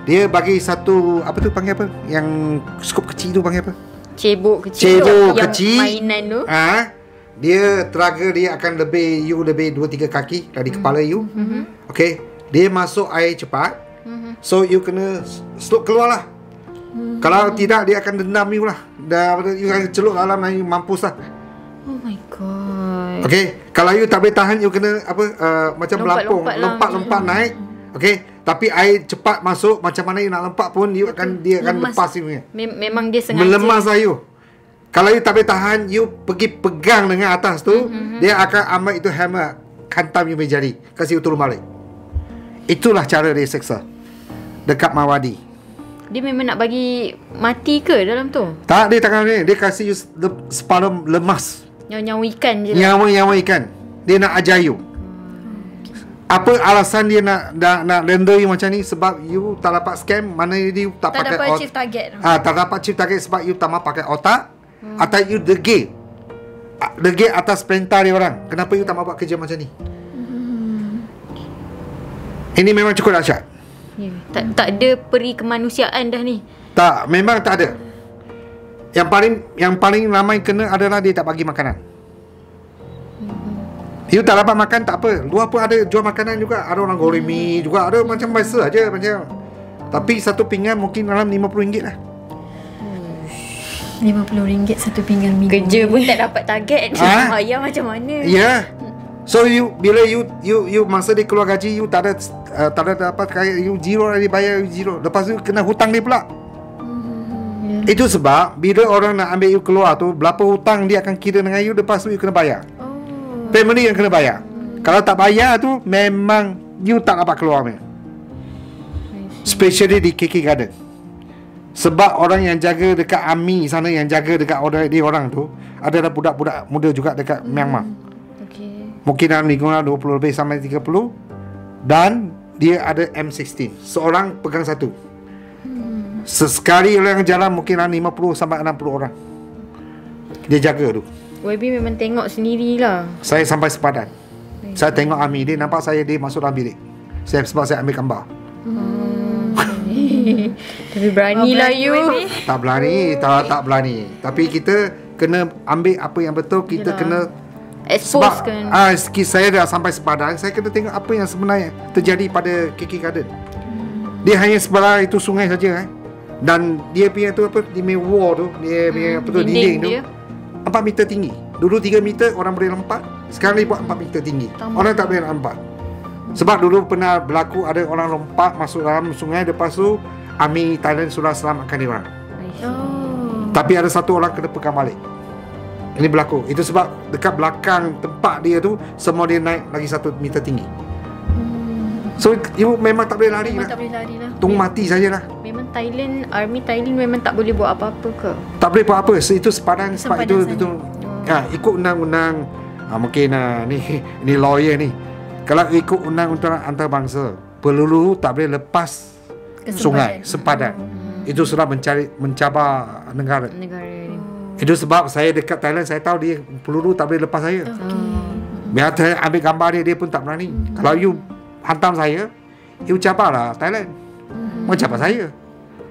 dia bagi satu apa tu panggil apa? Yang skop kecil tu panggil apa? Cebok kecil. Yang mainan tu. Dia telaga dia akan lebih 2-3 kaki dari kepala you. Okey. Dia masuk air cepat. So you kena sluk keluar lah. Kalau tidak dia akan dendam you lah. You akan celup dalam dan you mampus lah. Oh my god. Okay. Kalau you tak boleh tahan, you kena macam melampung, lompat naik. Okay. Tapi air cepat masuk, macam mana you nak lompat pun dia akan lepas you. Memang dia sengaja melemas lah you. Kalau you tak boleh tahan, you pergi pegang dengan atas tu, dia akan ambil itu hammer, hantam you punya jari, kasih you turun balik. Itulah cara dia seksa dekat Mawadi. Dia memang nak bagi mati ke dalam tu? Tak, dia takkan dia kasih you separuh lemas. Nyawa ikan je lah. Nyawa ikan. Dia nak ajar you. Apa alasan dia nak render you macam ni? Sebab you tak dapat scam, mana you tak pakai dapat achieve target. Tak dapat achieve target sebab you tak mahu pakai otak. Atau you degil atas perintah dia orang. Kenapa you tak mahu buat kerja macam ni? Ini memang cukup dahsyat. Tak ada peri kemanusiaan dah ni. Tak, memang tak ada. Yang paling ramai kena adalah dia tak bagi makanan. You tak dapat makan tak apa. Luar pun ada jual makanan juga. Ada orang goreng mie juga. Ada macam biasa aja macam. Tapi satu pinggan mungkin dalam RM50 lah. RM50 satu pinggan mie. Kerja pun tak dapat target. Ayah macam mana? Ya. So bila you masa dia keluar gaji, you tak ada dapat kayak you zero, dia bayar you zero. Lepas tu kena hutang dia pula. Itu sebab bila orang nak ambil you keluar tu, berapa hutang dia akan kira dengan you, lepas tu you kena bayar. Family yang kena bayar. Kalau tak bayar tu, memang you tak dapat keluar punya. Especially di KK Garden. Sebab orang yang jaga dekat AMI sana, yang jaga dekat orang tu adalah budak-budak muda juga dekat Myanmar. Mungkin dalam lingkungan 20 lebih sampai 30. Dan dia ada M16. Seorang pegang satu. Sesekali orang jalan mungkin dalam 50 sampai 60 orang. Dia jaga tu. YB memang tengok sendirilah. Saya sampai sepadan. Saya tengok AMI dia, nampak saya, dia masuk dalam bilik. Sebab saya ambil gambar. Tapi beranilah you. Tak berani, tak berani. Tapi kita kena ambil apa yang betul. Kita kena expose kan. Saya dah sampai sepadan, saya kena tengok apa yang sebenarnya terjadi pada KK Garden. Dia hanya sebelah itu sungai saja dan dia punya tu apa, dia punya wall tu, dia punya apa tu, dinding tu 4 meter tinggi. Dulu 3 meter orang boleh lompat, sekarang dia buat 4 meter tinggi. Orang tak boleh lompat. Sebab dulu pernah berlaku ada orang lompat masuk dalam sungai, lepas tu AMI Thailand sudah selamatkan dia orang. Tapi ada satu orang kena pegang balik. Ini berlaku. Itu sebab dekat belakang tempat dia tu, semua dia naik lagi 1 meter tinggi. So you memang tak boleh lari lah. Tak boleh lari lah. Tunggu mati sajalah. Memang Army Thailand memang tak boleh buat apa-apa ke? Tak boleh buat apa. Itu sepadan sebab itu ikut undang-undang. Mungkin ni lawyer ni. Kalau ikut undang-undang antarabangsa, peluru tak boleh lepas sungai, sepadan. Itu sudah mencabar negara. Itu sebab saya dekat Thailand, saya tahu dia peluru tak boleh lepas saya. Biar saya ambil gambar dia pun tak berani. Kalau you hantam saya, you cabarlah Thailand. Mau cabar saya.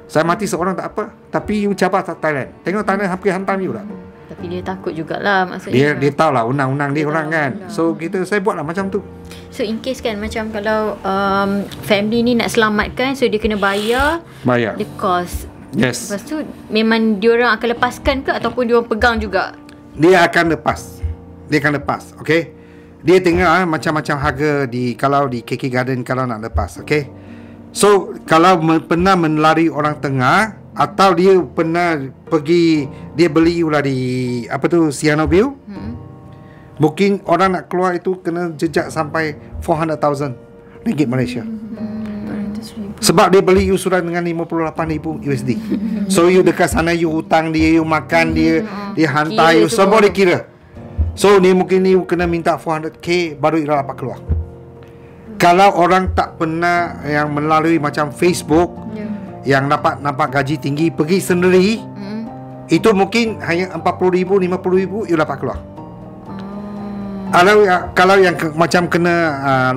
Saya mati seorang tak apa, tapi you cabar Thailand. Tengok Thailand hampir hantam you lah. Tapi dia takut jugalah maksudnya. Dia tahu lah undang-undang dia orang kan. So saya buatlah macam tu. So in case kan, macam kalau family ni nak selamatkan, so dia kena bayar the cost. Yes. Lepas tu memang diorang akan lepaskan ke ataupun diorang pegang juga? Dia akan lepas. Okay. Dia tengok macam-macam harga kalau di KK Garden kalau nak lepas. Okay. So kalau pernah menelari orang tengah, atau dia pernah pergi, dia beli ulah di apa tu, Siano View, mungkin orang nak keluar itu kena jejak sampai 400,000 ringgit Malaysia. Sebab dia beli you sudah dengan 58,000 USD. So you dekat sana, you hutang dia, you makan dia, dia hantar you, semua dia kira. So ni mungkin you kena minta 400k baru you dapat keluar. Kalau orang tak pernah yang melalui macam Facebook, yang nampak gaji tinggi, pergi sendiri, itu mungkin hanya 40,000, 50,000 you dapat keluar. Kalau yang macam kena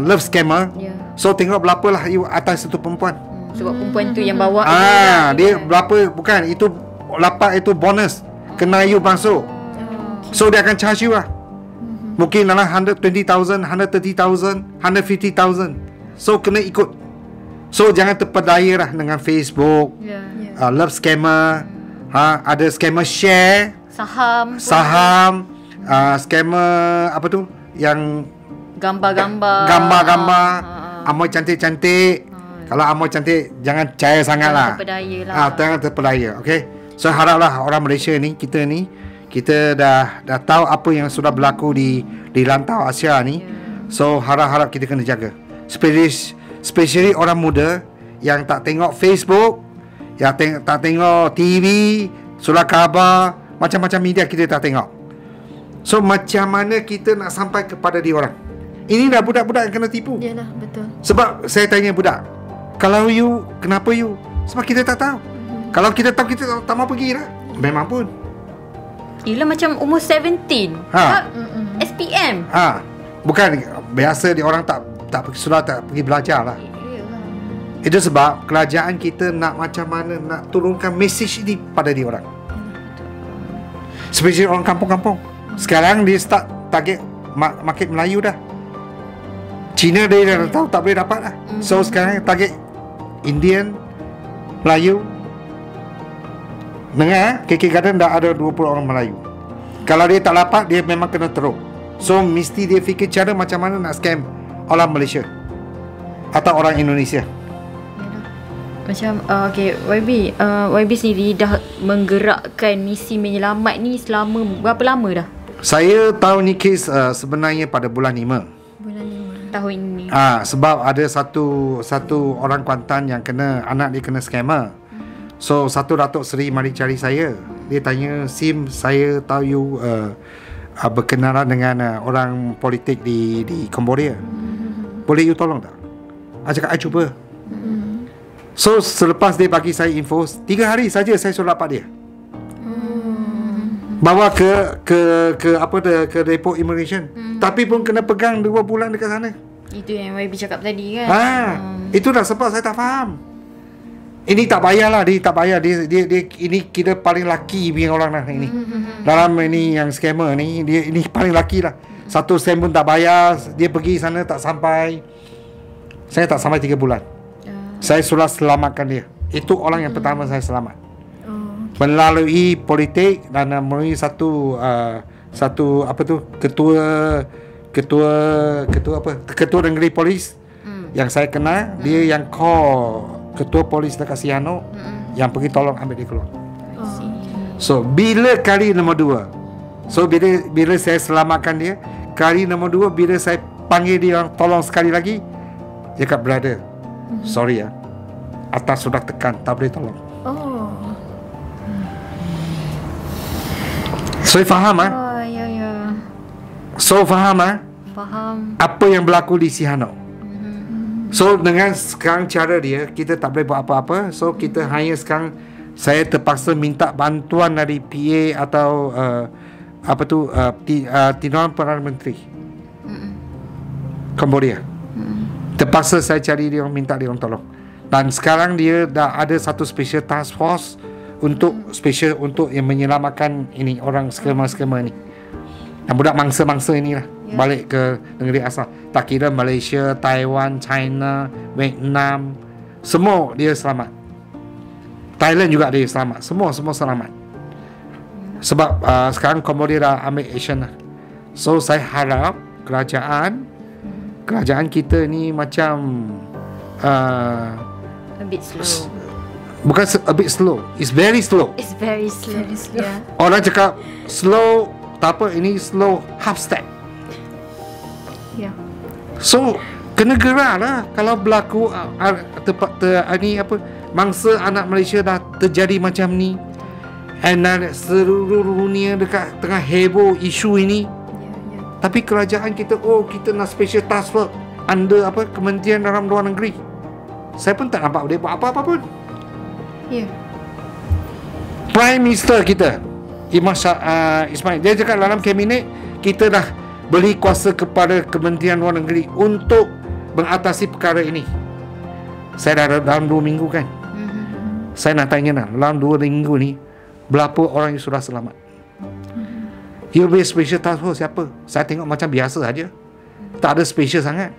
love scammer, so tengok berapa lah you atas itu perempuan. Sebab perempuan tu yang bawa dia berapa, bukan itu lapak, itu bonus kena you masuk. So dia akan charge you lah. Mungkin dalam 120,000, 130,000, 150,000. So kena ikut. So jangan terpedaya lah dengan Facebook, love scammer, ada scammer share, saham, scammer apa tu, yang gambar, amoy cantik-cantik. Kalau amoy cantik, jangan percaya sangat lah. Jangan terpedaya. Okay. So haraplah orang Malaysia ni, kita dah tahu apa yang sudah berlaku di rantau Asia ni. So harap kita kena jaga. Especially orang muda yang tak tengok Facebook, yang tak tengok TV, surat khabar, macam-macam media kita tak tengok. So macam mana kita nak sampai kepada dia orang? Ini dah budak-budak yang kena tipu. Yalah, betul. Sebab saya tanya budak, kalau you, kenapa you? Sebab kita tak tahu. Kalau kita tahu, kita tak mau pergi lah. Memang pun. Yelah, macam umur 17 SPM. Bukan biasa dia orang tak pergi belajar lah. Itu sebab kerajaan kita nak macam mana nak turunkan mesej ini pada dia orang. Especially orang kampung-kampung. Sekarang dia start target market Melayu dah. Cina dia dah tahu tak boleh dapat lah. So sekarang target Indian, Melayu. Dengar KK Garden dah ada 20 orang Melayu. Kalau dia tak dapat, dia memang kena teruk. So mesti dia fikir cara macam mana nak scam orang Malaysia atau orang Indonesia. Macam okay, YB sendiri dah menggerakkan misi menyelamat ni selama berapa lama dah? Saya tahu ni kes sebenarnya pada bulan 5 tahun ini. Sebab ada satu orang Kuantan yang anak dia kena scammer. So satu Datuk Seri mari cari saya. Dia tanya, Sim, saya tahu you berkenalan dengan orang politik di Cambodia. Boleh you tolong tak? Cakap, I cuba. So selepas dia bagi saya info, 3 hari saja saya suruh dapat dia. Bawa ke depo immigration. Tapi pun kena pegang 2 bulan dekat sana. Itu yang YB cakap tadi kan. Itu dah sebab saya tak faham. Ini tak payahlah, dia tak payah. Dia ini kira paling laki punya orang lah ini. Dalam ini yang scammer ni, dia ini paling laki lah. 1 sen pun tak bayar, dia pergi sana tak sampai. Saya tak sampai 3 bulan. Saya sudah selamatkan dia. Itu orang yang pertama saya selamat. Melalui politik dan melalui satu apa tu, ketua negeri polis yang saya kenal. Dia yang call ketua polis dekat Siano, yang pergi tolong ambil dia keluar. So bila kali nombor 2, so bila saya selamatkan dia, kali nombor 2 bila saya panggil dia tolong sekali lagi, dia kata, brother, sorry ya, atas sudah tekan, tak boleh tolong. So faham Ya. So faham Faham. apa yang berlaku di Sihanouk. So dengan sekarang cara dia, kita tak boleh buat apa-apa. So kita hanya sekarang, saya terpaksa minta bantuan dari PA atau Timbalan Perdana Menteri Cambodia. Terpaksa saya cari dia, minta dia tolong. Dan sekarang dia dah ada satu special task force untuk yang menyelamatkan ini orang skema-skema ni. Dan budak mangsa-mangsa inilah balik ke negeri asal. Tak kira Malaysia, Taiwan, China, Vietnam, semua dia selamat. Thailand juga dia selamat. Semua selamat. Sebab sekarang Cambodia dah ambil action lah. So saya harap kerajaan kita ni macam a bit slow. Bukan a bit slow, it's very slow. It's very slow. Yeah. Orang cakap slow, tak apa, ini slow half step. Yeah. So kena gerak lah. Kalau berlaku ni apa, mangsa anak Malaysia dah terjadi macam ni, and seluruh dunia dekat tengah heboh isu ini. Tapi kerajaan kita, kita nak special task force under apa, Kementerian Dalam Luar Negeri. Saya pun tak nampak dia buat apa-apa pun. Prime Minister kita Ismail, dia cakap dalam kabinet, kita dah beri kuasa kepada Kementerian Luar Negeri untuk mengatasi perkara ini. Saya dah dalam 2 minggu kan. Saya nak tanya dalam 2 minggu ni, berapa orang yang sudah selamat? He'll be special task force siapa? Saya tengok macam biasa saja. Tak ada special sangat.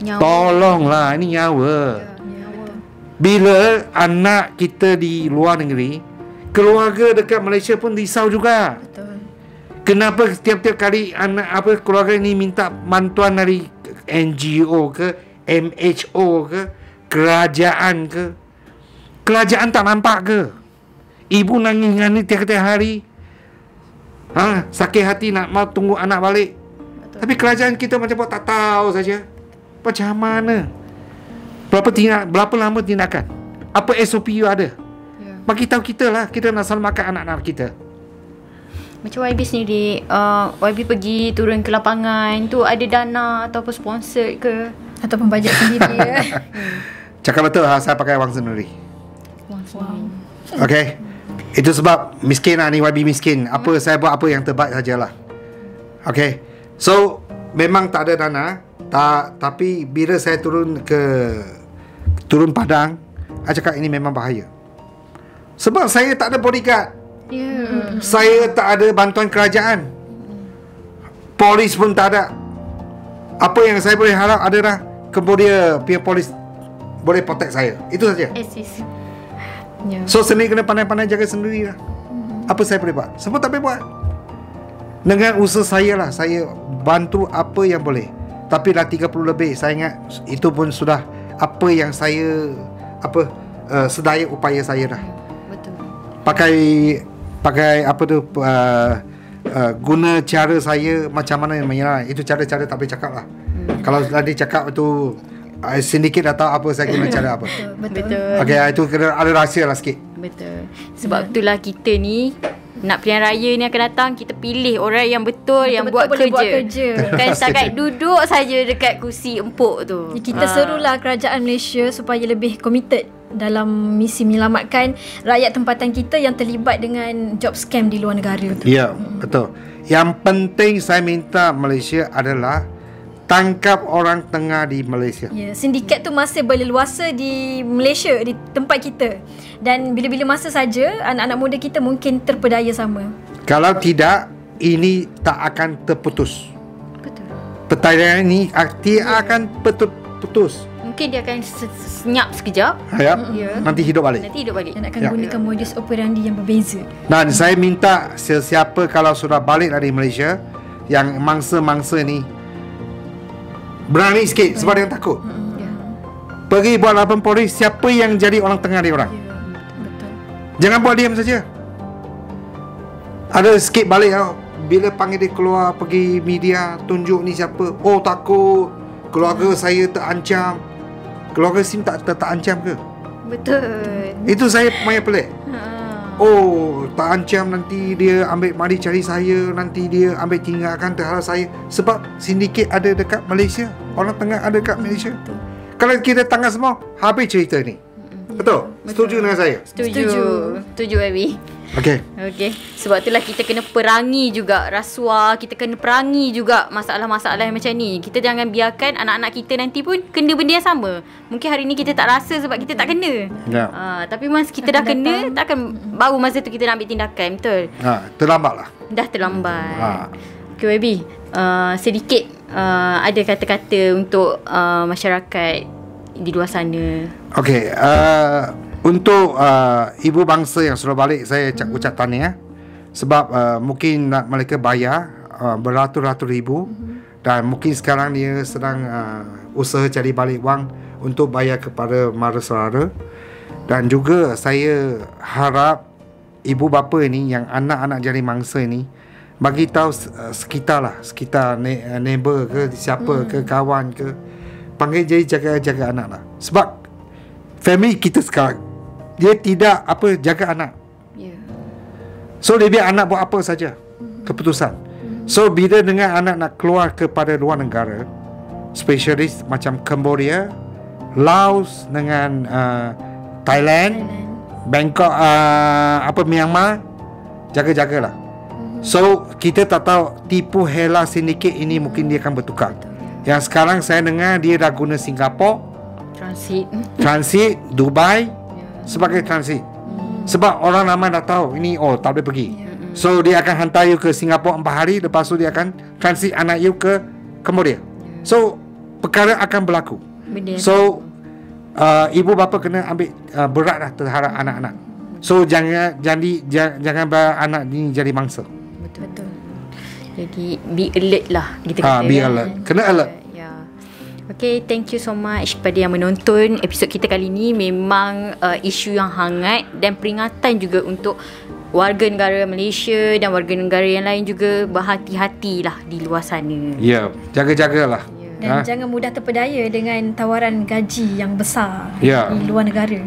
Nyawa. Tolonglah, ini nyawa. Bila anak kita di luar negeri, keluarga dekat Malaysia pun risau juga. Betul. Kenapa setiap kali anak keluarga ini minta bantuan dari NGO ke, MHO ke, kerajaan ke? Kerajaan tak nampak ke? Ibu nangis tiap-tiap hari. Sakit hati nak mau tunggu anak balik. Betul. Tapi kerajaan kita macam buat tak tahu saja. Macam mana? Berapa lama tindakan? Apa SOP you ada? Bagi tahu kita lah, kita nak selamatkan anak-anak kita. Macam YB sendiri, YB pergi turun ke lapangan tu, ada dana ataupun sponsor ke? Ataupun bajet sendiri ya. Cakap betul, saya pakai wang sendiri. Wow. Okay. Itu sebab miskin lah ni, YB miskin. Saya buat apa yang terbaik sajalah. Okay. So memang tak ada dana, tapi bila saya turun Padang, saya cakap ini memang bahaya. Sebab saya tak ada bodyguard. Saya tak ada bantuan kerajaan. Polis pun tak ada. Apa yang saya boleh harap adalah Cambodia pihak polis boleh protect saya. Itu saja. So sendiri kena pandai-pandai jaga sendiri lah. Apa saya boleh buat? Semua tak boleh buat. Dengan usaha saya lah, saya bantu apa yang boleh. Tapi dah 30 lebih, saya ingat itu pun sudah apa yang saya sedaya upaya saya dah. Betul. Pakai apa tu guna cara saya macam mana yang menyerah. Itu cara-cara tak boleh cakap lah. Kalau tadi cakap tu sedikit dah tahu apa saya guna cara apa. Betul. Okey, itu kena ada rahsia lah sikit. Betul. Sebab itulah kita ni nak pilihan raya ni akan datang, kita pilih orang yang betul yang buat kerja. Bukan setakat duduk saja dekat kursi empuk tu. Kita serulah kerajaan Malaysia supaya lebih committed dalam misi menyelamatkan rakyat tempatan kita yang terlibat dengan job scam di luar negara tu. Ya, betul. Yang penting saya minta Malaysia adalah tangkap orang tengah di Malaysia. Ya, sindiket tu masih berleluasa di Malaysia, di tempat kita. Dan bila-bila masa saja anak-anak muda kita mungkin terpedaya sama. Kalau tidak, ini tak akan terputus. Betul. Pertanyaan ini akan putus. Mungkin dia akan senyap sekejap. Ya. Ya. Nanti hidup balik. Nanti hidup balik. Dan akan gunakan modus operandi yang berbeza. Dan saya minta sesiapa kalau sudah balik dari Malaysia, yang mangsa-mangsa ni berani sikit sebab dia takut. Pergi buat lapor polis, siapa yang jadi orang tengah dia orang. Betul. Jangan buat diam saja. Ada sikit balik bila panggil dia keluar pergi media, tunjuk ni siapa. Oh, takut keluarga saya terancam. Keluarga SIM tak terancam ke? Betul. Itu saya punya pelik. Oh, terancam nanti dia ambil mari cari saya, nanti dia ambil tinggalkan terhadap saya. Sebab sindiket ada dekat Malaysia, orang tengah ada dekat Malaysia. Kalau kita tangkap semua, habis cerita ni. Betul? Setuju dengan saya? Setuju, Abby. Okey. Sebab itulah kita kena perangi juga rasuah, kita kena perangi juga masalah-masalah yang macam ni. Kita jangan biarkan anak-anak kita nanti pun kena benda yang sama. Mungkin hari ni kita tak rasa sebab kita tak kena. Ya. Tapi masa kita dah kena, takkan baru masa tu kita nak ambil tindakan. Betul? Terlambat lah. Dah terlambat. Okay, Abby, sedikit ada kata-kata untuk masyarakat di luar sana. Okey, untuk ibu bangsa yang sudah balik, saya ucap tahniah. Sebab mungkin nak mereka bayar beratus-ratus ribu, dan mungkin sekarang dia sedang usaha cari balik wang untuk bayar kepada mara saudara. Dan juga saya harap ibu bapa ni yang anak-anak jadi mangsa ni bagi tahu sekitar neighbor ke siapa ke kawan ke, panggil jadi jaga anak lah. Sebab family kita sekarang dia tidak jaga anak. So dia biar anak buat apa saja keputusan. So bila dengan anak nak keluar kepada luar negara, spesialis macam Cambodia, Laos dengan Thailand, Bangkok, Myanmar, jaga-jagalah. So kita tak tahu tipu hela sindiket ini mungkin dia akan bertukar. Yang sekarang saya dengar dia dah guna Singapura transit Dubai sebagai transit. Sebab orang ramai dah tahu ini tak boleh pergi. So dia akan hantar you ke Singapura 4 hari, lepas tu dia akan transit anak you ke Cambodia. So perkara akan berlaku. So ibu bapa kena ambil berat lah terhadap anak-anak. So jangan anak ni jadi mangsa. Betul. Jadi be alert lah kita kata. Be alert. Kena alert. Okay, thank you so much kepada yang menonton episod kita kali ni. Memang isu yang hangat dan peringatan juga untuk warga negara Malaysia dan warga negara yang lain juga. Berhati-hatilah di luar sana. Ya, jaga-jagalah. Dan jangan mudah terpedaya dengan tawaran gaji yang besar di luar negara.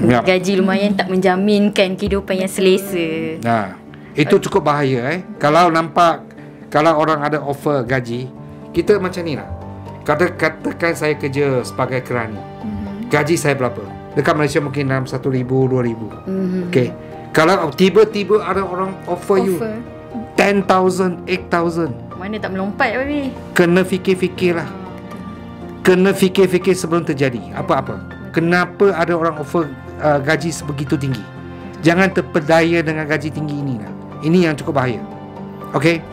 Gaji lumayan tak menjaminkan kehidupan yang selesa. Itu cukup bahaya. Kalau orang ada offer gaji, kita macam ni lah. Katakan saya kerja sebagai kerani. Gaji saya berapa? Dekat Malaysia mungkin dalam 1,000, 2,000. Okay. Kalau tiba-tiba ada orang offer you 10,000, 8,000, mana tak melompat, baby? Kena fikir-fikirlah. Kena fikir-fikir sebelum terjadi apa-apa. Kenapa ada orang offer gaji sebegitu tinggi? Jangan terpedaya dengan gaji tinggi ini lah. Ini yang cukup bahaya. Okay.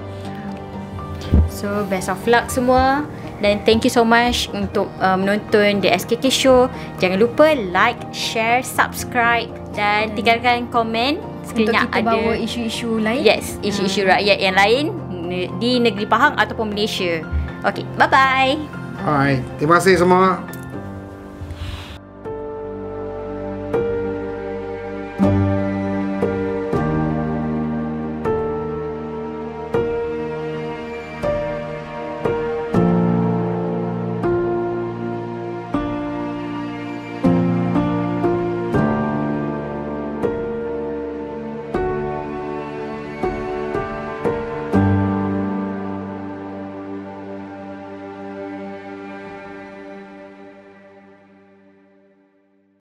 So best of luck semua. Dan thank you so much untuk menonton The SKK Show. Jangan lupa like, share, subscribe dan tinggalkan komen sekiranya untuk kita ada bawa isu-isu lain. Yes, isu-isu rakyat yang lain. di negeri Pahang ataupun Malaysia. Okay, bye-bye. Alright, terima kasih semua.